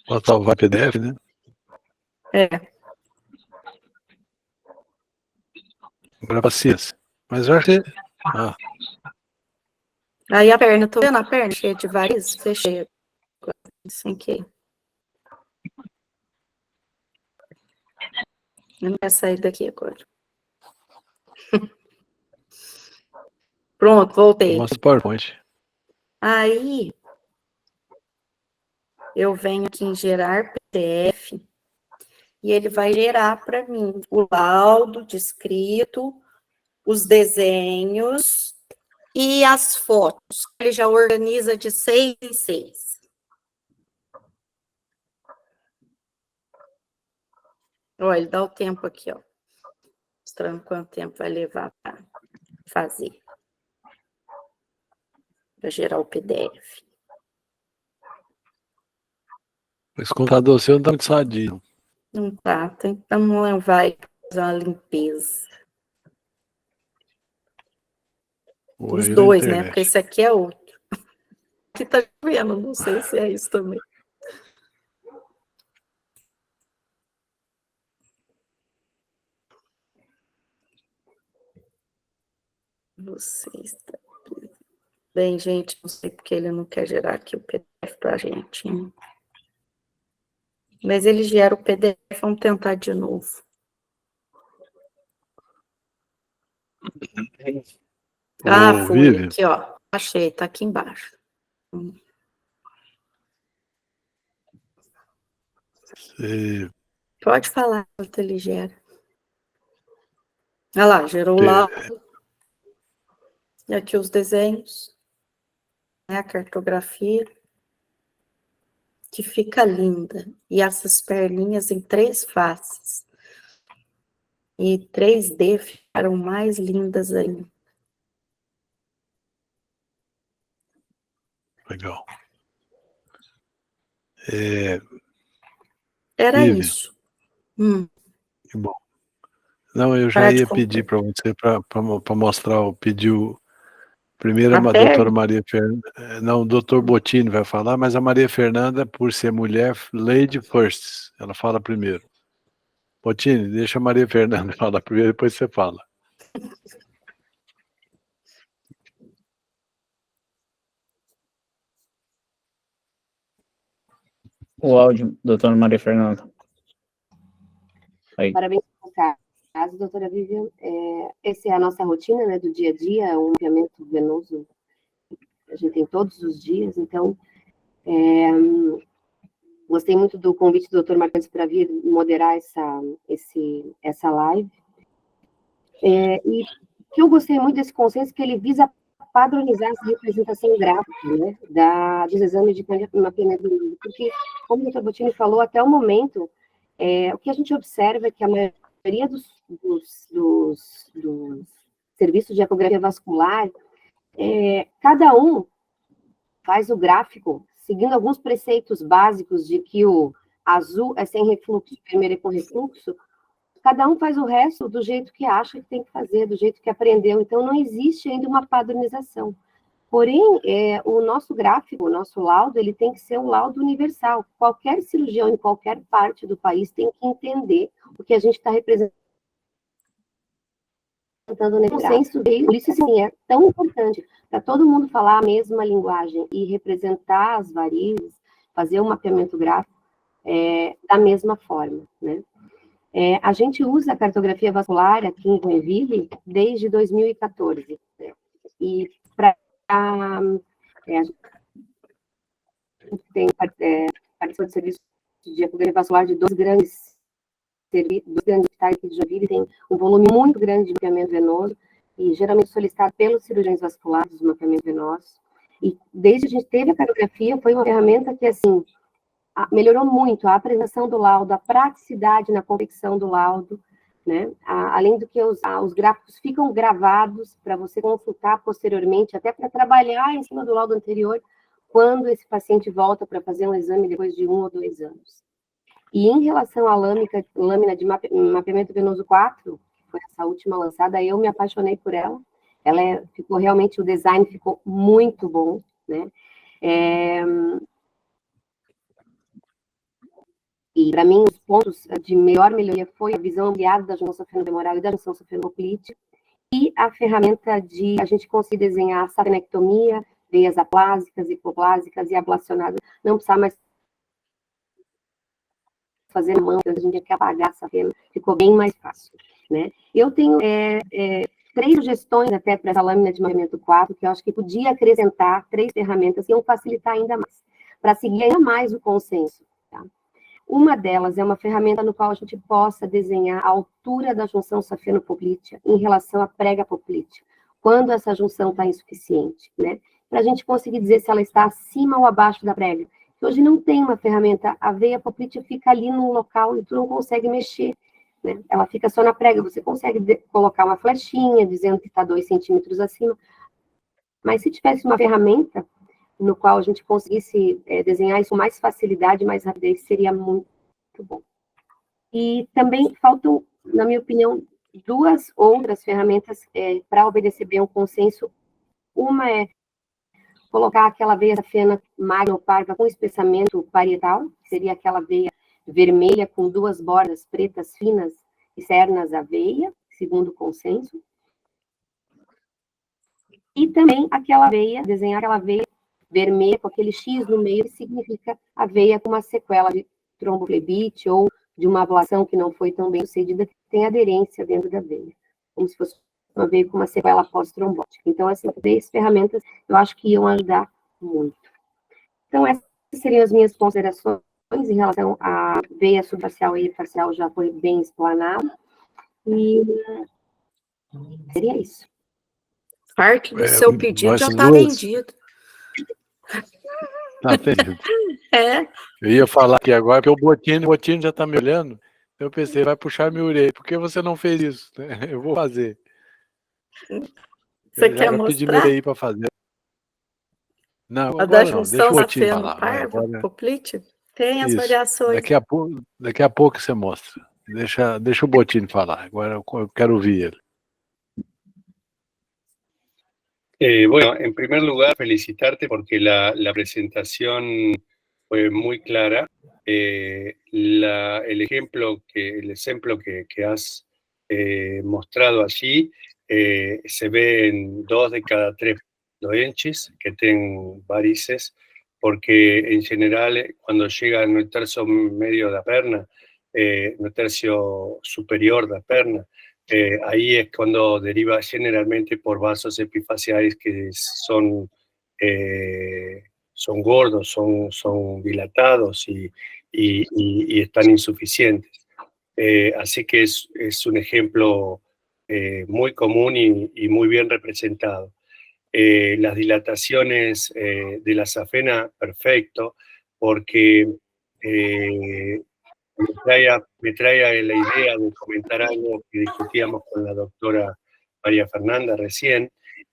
Botar o PDF, né? É. Para paciência. Mas eu acho que Ah, Aí a perna, tô vendo a perna cheia de varizes? Fechei. Sem que. Eu não quero sair daqui agora. Pronto, voltei. mostra o PowerPoint. Aí, eu venho aqui em gerar PDF e ele vai gerar para mim o laudo descrito, os desenhos e as fotos. Ele já organiza de 6 em 6. Olha, ele dá o tempo aqui, ó. Mostrando quanto tempo vai levar para fazer. Para gerar o PDF. Esse computador seu não tá muito sadio. Não tá, então vai fazer uma limpeza. Ou Os aí na dois, né? internet. Porque esse aqui é outro. Aqui tá vendo, não sei se é isso também. Vocês. Bem, gente, não sei porque ele não quer gerar aqui o PDF pra gente. Hein? Mas ele gera o PDF, vamos tentar de novo. Ah, Ô, fui Vivian, aqui, ó. Achei, tá aqui embaixo. você Pode falar quanto ele gera. Olha lá, gerou lá. E aqui os desenhos. Né, a cartografia. Que fica linda. E essas perninhas em 3 faces. E 3D ficaram mais lindas ainda. legal. Era Vivian, isso. que bom. Não, eu já Para de ia pedir para você para mostrar, pediu primeiro a a perna. doutora Maria Fernanda, não, o doutor Bottini vai falar, mas a Maria Fernanda, por ser mulher, lady first, ela fala primeiro. Bottini, deixa a Maria Fernanda falar primeiro, depois você fala. O áudio, doutora Maria Fernanda. Aí. Parabéns pelo caso, doutora Vivian. Essa é a nossa rotina, né, do dia a dia, um mapeamento venoso a gente tem todos os dias, então gostei muito do convite do Dr. Marcantes para vir moderar essa live. E que eu gostei muito desse consenso que ele visa padronizar essa representação gráfica, né, dos exames de mapeamento, porque, como o Dr. Bottini falou, até o momento, o que a gente observa é que a maioria dos serviços de ecografia vascular, cada um faz o gráfico seguindo alguns preceitos básicos de que o azul é sem refluxo, o vermelho é com refluxo. Cada um faz o resto do jeito que acha que tem que fazer, do jeito que aprendeu. Então, não existe ainda uma padronização. Porém, o nosso gráfico, o nosso laudo, ele tem que ser um laudo universal. Qualquer cirurgião em qualquer parte do país tem que entender o que a gente está representando nesse consenso. Por isso, sim, é tão importante para todo mundo falar a mesma linguagem e representar as varizes, fazer o mapeamento gráfico da mesma forma, né? A gente usa a cartografia vascular aqui em Joinville desde 2014. Né? E a gente tem participado do serviço de ecografia vascular de dois grandes hospitais aqui de Joinville, tem um volume muito grande de mapeamento venoso e geralmente solicitado pelos cirurgiões vasculares, o mapeamento venoso. E desde que a gente teve a cartografia, foi uma ferramenta que, assim, melhorou muito a apresentação do laudo, a praticidade na confecção do laudo, né? Além do que os gráficos ficam gravados para você consultar posteriormente, até para trabalhar em cima do laudo anterior, quando esse paciente volta para fazer um exame depois de 1 ou 2 anos. E em relação à lâmina de mapeamento venoso 4, que foi essa última lançada, eu me apaixonei por ela. Ela ficou realmente, o design ficou muito bom, né? E, para mim, os pontos de melhor melhoria foi a visão ampliada da junção safenofemoral e da junção safenopoplítea. e a ferramenta de a gente conseguir desenhar safenectomia, veias aplásicas, hipoplásicas e ablacionadas, não precisar mais fazer na mão, a gente tinha que apagar essa safena, ficou bem mais fácil, né? Eu tenho 3 sugestões até para essa lâmina de movimento 4, que eu acho que podia acrescentar 3 ferramentas que iam facilitar ainda mais, para seguir ainda mais o consenso, tá? Uma delas é uma ferramenta no qual a gente possa desenhar a altura da junção safeno-poplítea em relação à prega poplítea, quando essa junção está insuficiente, né? Para a gente conseguir dizer se ela está acima ou abaixo da prega. Hoje não tem uma ferramenta, a veia poplítea fica ali num local e tu não consegue mexer, né? Ela fica só na prega, você consegue colocar uma flechinha dizendo que está 2 centímetros acima, mas se tivesse uma ferramenta no qual a gente conseguisse desenhar isso com mais facilidade, mais rapidez, seria muito bom. E também faltam, na minha opinião, 2 outras ferramentas para obedecer bem ao consenso. Uma é colocar aquela veia safena magna ou parva com espessamento parietal, que seria aquela veia vermelha com 2 bordas pretas finas externas à veia, segundo o consenso. E também aquela veia, desenhar aquela veia vermelha com aquele X no meio, que significa a veia com uma sequela de tromboflebite ou de uma ablação que não foi tão bem sucedida, que tem aderência dentro da veia, como se fosse uma veia com uma sequela pós-trombótica. Então, essas 3 ferramentas eu acho que iam ajudar muito. Então, essas seriam as minhas considerações em relação à veia subfacial e facial, já foi bem explanado. E seria isso. Parte do seu pedido já está vendido. Tá vendido. Eu ia falar aqui agora, porque o Bottini já está me olhando, eu pensei, vai puxar minha orelha, por que você não fez isso? Eu vou fazer. Você quer mostrar? Pedir para fazer. Não, a da junção safeno-poplítea? Tem as variações. Daqui a pouco você mostra. Deixa o Bottini falar, agora eu quero ouvir ele. Bueno, en primer lugar, felicitarte porque la presentación fue muy clara. El ejemplo que has mostrado allí se ve en 2 de cada 3 doentes que tienen varices, porque en general cuando llega en el tercio medio de la perna, en el tercio superior de la perna, ahí es cuando deriva generalmente por vasos epifaciales que son gordos, son dilatados y están insuficientes. Así que es un ejemplo muy común y muy bien representado. Las dilataciones de la safena, perfecto, porque me trae la idea de comentar algo que discutíamos con la doctora María Fernanda recién,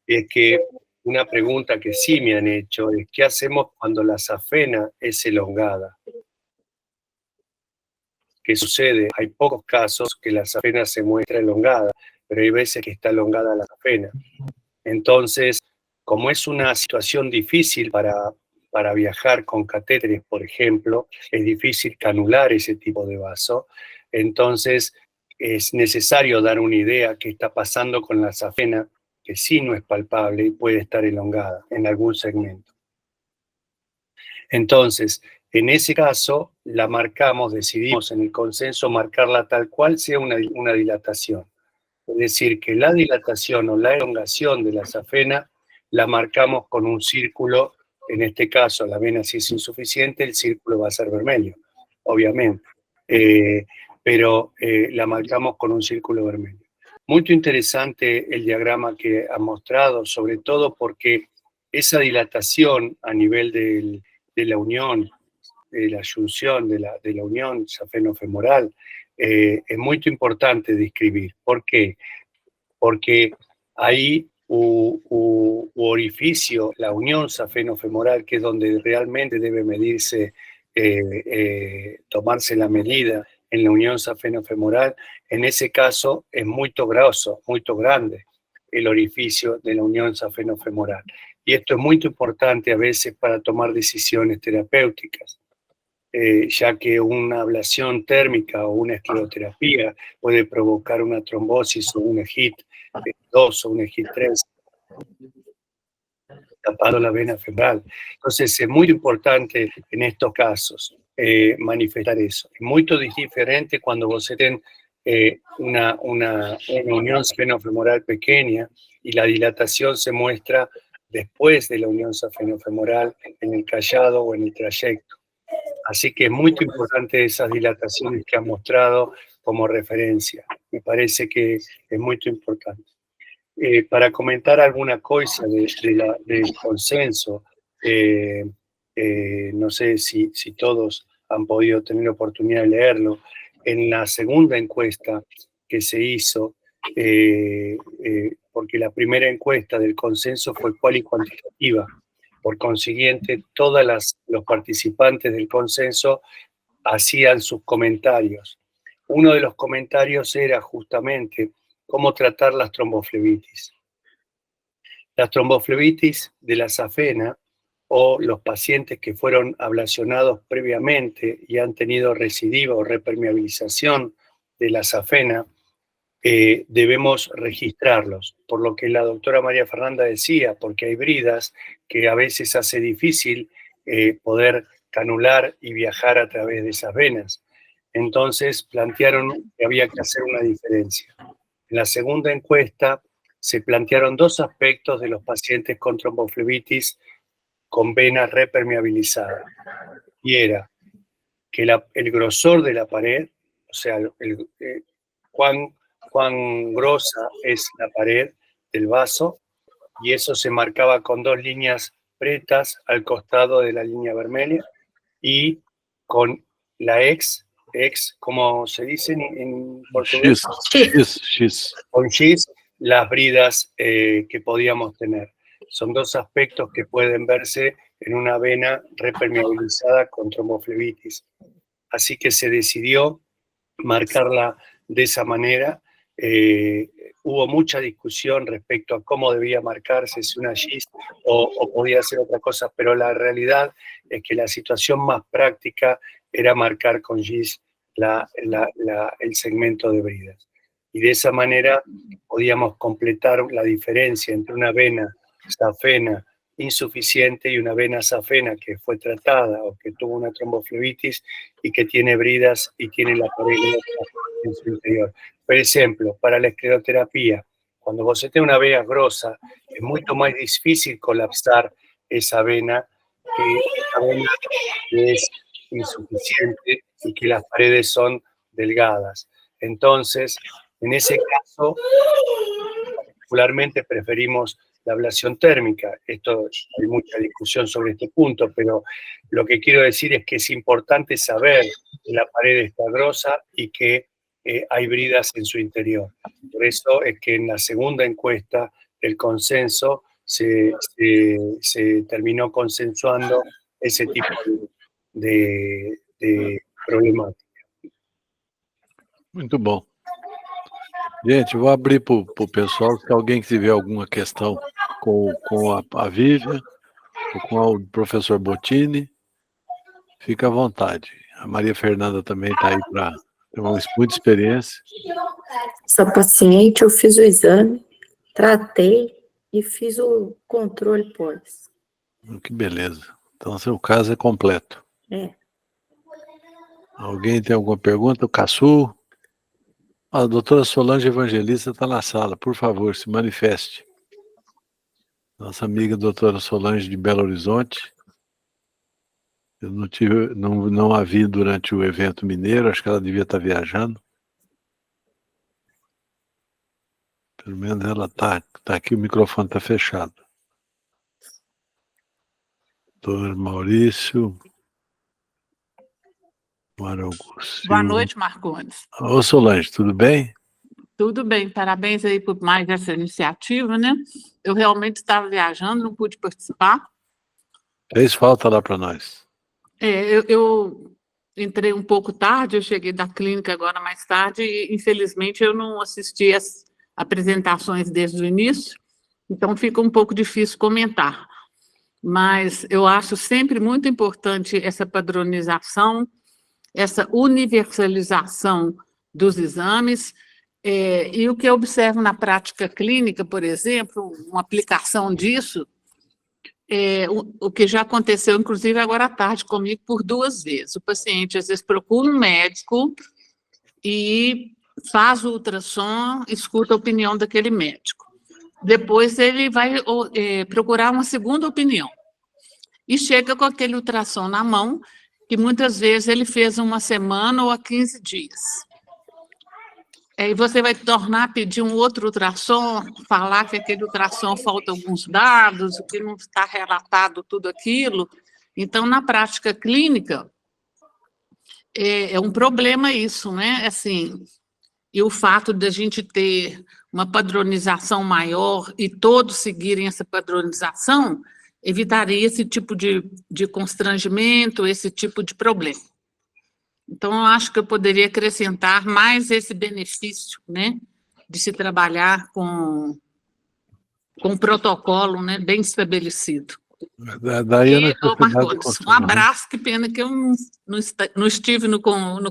es que una pregunta que sí me han hecho es ¿qué hacemos cuando la safena es elongada? ¿Qué sucede? Hay pocos casos que la safena se muestra elongada, pero hay veces que está elongada la safena. Entonces, como es una situación difícil para viajar con catéteres, por ejemplo, es difícil canular ese tipo de vaso, entonces es necesario dar una idea qué está pasando con la safena, que sí no es palpable y puede estar elongada en algún segmento. Entonces, en ese caso, la marcamos, decidimos en el consenso marcarla tal cual sea una dilatación. Es decir, que la dilatación o la elongación de la safena la marcamos con un círculo. En este caso, la vena si es insuficiente, el círculo va a ser vermelho, obviamente. Pero la marcamos con un círculo vermelho. Muy interesante el diagrama que ha mostrado, sobre todo porque esa dilatación a nivel de la unión, de la junción, de la unión safeno-femoral, es muy importante describir. ¿Por qué? Porque ahí u orificio, la unión safeno-femoral, que es donde realmente debe medirse, tomarse la medida en la unión safeno-femoral, en ese caso es muy grosso, muy grande el orificio de la unión safeno-femoral. Y esto es muy importante a veces para tomar decisiones terapéuticas. ya que una ablación térmica o una escleroterapia puede provocar una trombosis o un EGIT 2 o un EGIT 3, tapando la vena femoral. Entonces es muy importante en estos casos manifestar eso. Es muy diferente cuando vos tenés una unión safenofemoral pequeña y la dilatación se muestra después de la unión safenofemoral en el callado o en el trayecto. Así que es muy importante esas dilataciones que han mostrado como referencia. Me parece que es muy importante. Para comentar alguna cosa del consenso, no sé si todos han podido tener oportunidad de leerlo. En la segunda encuesta que se hizo, porque la primera encuesta del consenso fue cual y cuantitativa, por consiguiente, todos los participantes del consenso hacían sus comentarios. Uno de los comentarios era justamente cómo tratar las tromboflebitis. Las tromboflebitis de la safena o los pacientes que fueron ablacionados previamente y han tenido recidiva o repermeabilización de la safena, debemos registrarlos, por lo que la doctora María Fernanda decía, porque hay bridas que a veces hace difícil poder canular y viajar a través de esas venas. Entonces plantearon que había que hacer una diferencia. En la segunda encuesta se plantearon dos aspectos de los pacientes con tromboflebitis con vena repermeabilizada, y era que el grosor de la pared, o sea, cuán grosa es la pared del vaso, y eso se marcaba con dos líneas pretas al costado de la línea vermelha, y con la X, como se dice en portugués, con X, las bridas que podíamos tener. Son dos aspectos que pueden verse en una vena repermeabilizada con tromboflebitis. Así que se decidió marcarla de esa manera. Hubo mucha discusión respecto a cómo debía marcarse, si una GIS o podía ser otra cosa, pero la realidad es que la situación más práctica era marcar con GIS el segmento de bridas. Y de esa manera podíamos completar la diferencia entre una vena safena insuficiente y una vena safena que fue tratada o que tuvo una tromboflebitis y que tiene bridas y tiene la pared en su interior. Por ejemplo, para la escleroterapia, cuando vos tenés una vena grosa, es mucho más difícil colapsar esa vena que esa vena que es insuficiente y que las paredes son delgadas. Entonces, en ese caso, particularmente preferimos la ablación térmica. Hay mucha discusión sobre este punto, pero lo que quiero decir es que es importante saber que la pared está grosa y que hay bridas en su interior. Por eso es que en la segunda encuesta del consenso se terminó consensuando ese tipo de problemática. Muito bom. Gente, vou abrir para o pessoal, se alguém tiver alguma questão com a Vivian ou com o professor Bottini, fica à vontade. A Maria Fernanda também está aí para ter muita experiência. Essa paciente, eu fiz o exame, tratei e fiz o controle pós. Que beleza. Então, seu caso é completo. É. Alguém tem alguma pergunta? O Caçu? A doutora Solange Evangelista está na sala. Por favor, se manifeste. Nossa amiga doutora Solange de Belo Horizonte. Eu não a vi durante o evento mineiro, acho que ela devia estar viajando. Pelo menos ela está aqui, o microfone está fechado. Doutor Maurício. Augusto. Boa noite, Marcondes. Ô Solange, tudo bem? Tudo bem, parabéns aí por mais essa iniciativa, né? Eu realmente estava viajando, não pude participar. Fez falta lá para nós. Eu entrei um pouco tarde, eu cheguei da clínica agora mais tarde e, infelizmente, eu não assisti as apresentações desde o início, então fica um pouco difícil comentar. mas eu acho sempre muito importante essa padronização, essa universalização dos exames, e o que eu observo na prática clínica, por exemplo, uma aplicação disso, o que já aconteceu, inclusive, agora à tarde comigo por 2 vezes. O paciente, às vezes, procura um médico e faz o ultrassom, escuta a opinião daquele médico. Depois ele vai procurar uma segunda opinião e chega com aquele ultrassom na mão, que muitas vezes ele fez 1 semana ou há 15 dias. Aí você vai tornar a pedir um outro ultrassom, falar que aquele ultrassom falta alguns dados, que não está relatado tudo aquilo. Então, na prática clínica, é um problema isso, né? Assim, e o fato de a gente ter uma padronização maior e todos seguirem essa padronização, evitaria esse tipo de constrangimento, esse tipo de problema. Então, eu acho que eu poderia acrescentar mais esse benefício, né, de se trabalhar com um protocolo, né, bem estabelecido. Daí Marcondes, um abraço, que pena que eu não estive no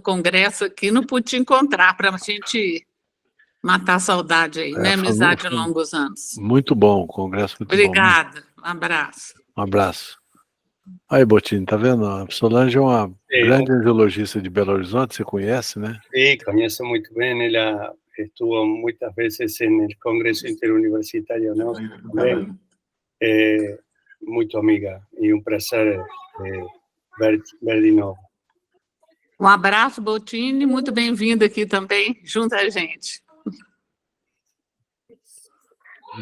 congresso aqui, não pude te encontrar para a gente matar a saudade aí, né, amizade de longos anos. Muito bom, o congresso muito Obrigada, bom. Um abraço. Um abraço. Aí, Bottini, tá vendo? A Solange é uma grande angiologista de Belo Horizonte, você conhece, né? Sí, conozco muy bien. Ella estuvo muchas veces en el Congreso Interuniversitario, ¿no? Muy amiga y un placer ver de novo. Um abraço, Bottini, muito bem-vindo aqui também, junto a gente.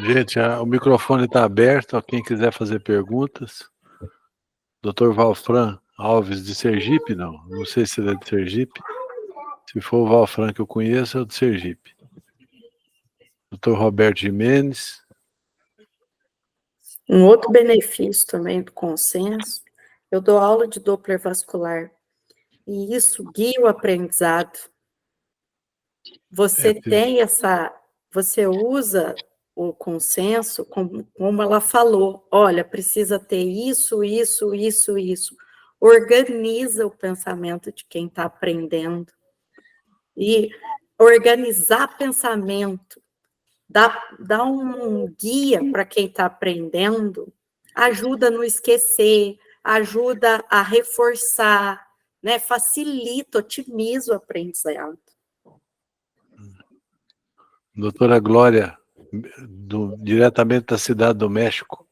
Gente, o microfone está aberto, quem quiser fazer perguntas. Dr. Valfran Alves, de Sergipe, não sei se ele é de Sergipe. Se for o Valfran que eu conheço, é o de Sergipe. Dr. Roberto Jimenez. Um outro benefício também do consenso, eu dou aula de Doppler vascular, e isso guia o aprendizado. Você você usa o consenso, como ela falou, olha, precisa ter isso, isso, isso, isso. Organiza o pensamento de quem está aprendendo. E organizar pensamento, dá um guia para quem está aprendendo, ajuda a não esquecer, ajuda a reforçar, né? Facilita, otimiza o aprendizado. Doutora Glória, diretamente da Cidade do México,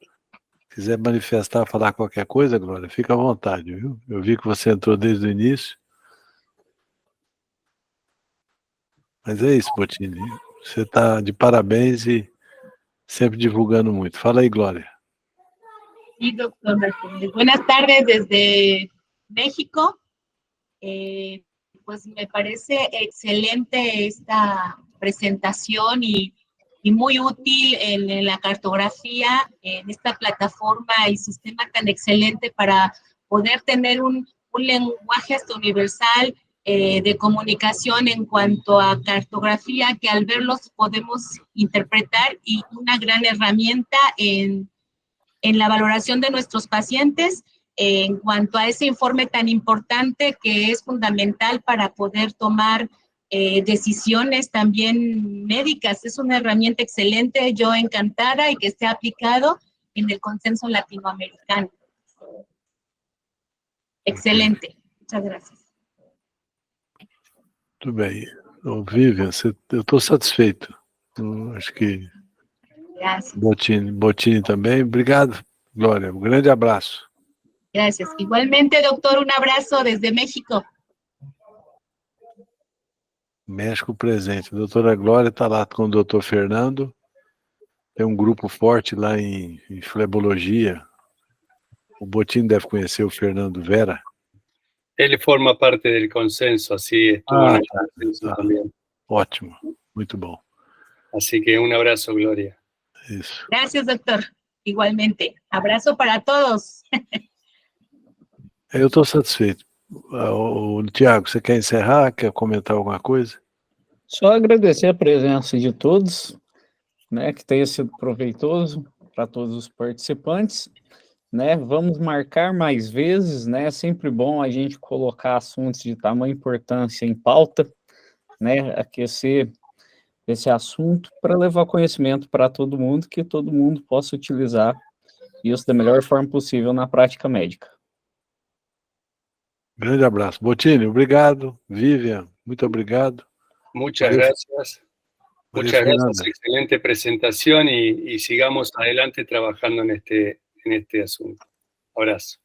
quiser manifestar, falar qualquer coisa, Glória, fica à vontade, viu? Eu vi que você entrou desde o início. Mas é isso, Bottini. Você está de parabéns e sempre divulgando muito. Fala aí, Glória. Sí, doctor Martínez. Buenas tardes desde México. Pues me parece excelente esta presentación y muy útil en la cartografía, en esta plataforma y sistema tan excelente para poder tener un lenguaje hasta universal de comunicación en cuanto a cartografía, que al verlos podemos interpretar, y una gran herramienta en la valoración de nuestros pacientes en cuanto a ese informe tan importante que es fundamental para poder tomar decisiones también médicas. Es una herramienta excelente, yo encantada, y que esté aplicado en el consenso latinoamericano. Excelente, muchas gracias. Tudo bem. Vivian, eu estou satisfeito. Acho que Bottini também. Obrigado, Glória. Um grande abraço. Gracias. Igualmente, doctor, un abrazo desde México. México presente. A doutora Glória está lá com o doutor Fernando. Tem um grupo forte lá em flebologia. O Bottini deve conhecer o Fernando Vera. Ele forma parte del consenso, así estuvo en el consenso también. Ótimo, muito bom. Así que un abrazo, Gloria. Isso. Gracias, doctor. Igualmente. Abrazo para todos. Eu estou satisfeito. Tiago, você quer encerrar? Quer comentar alguma coisa? Só agradecer a presença de todos, né, que tenha sido proveitoso para todos os participantes, né? Vamos marcar mais vezes, né? É sempre bom a gente colocar assuntos de tamanha importância em pauta, né? Aquecer esse assunto para levar conhecimento para todo mundo, que todo mundo possa utilizar isso da melhor forma possível na prática médica. Grande abraço. Bottini, obrigado. Vivian, muito obrigado. Muchas María- gracias. María Muchas gracias, Fernanda. excelente presentación y sigamos adelante trabajando en este asunto. Abrazo.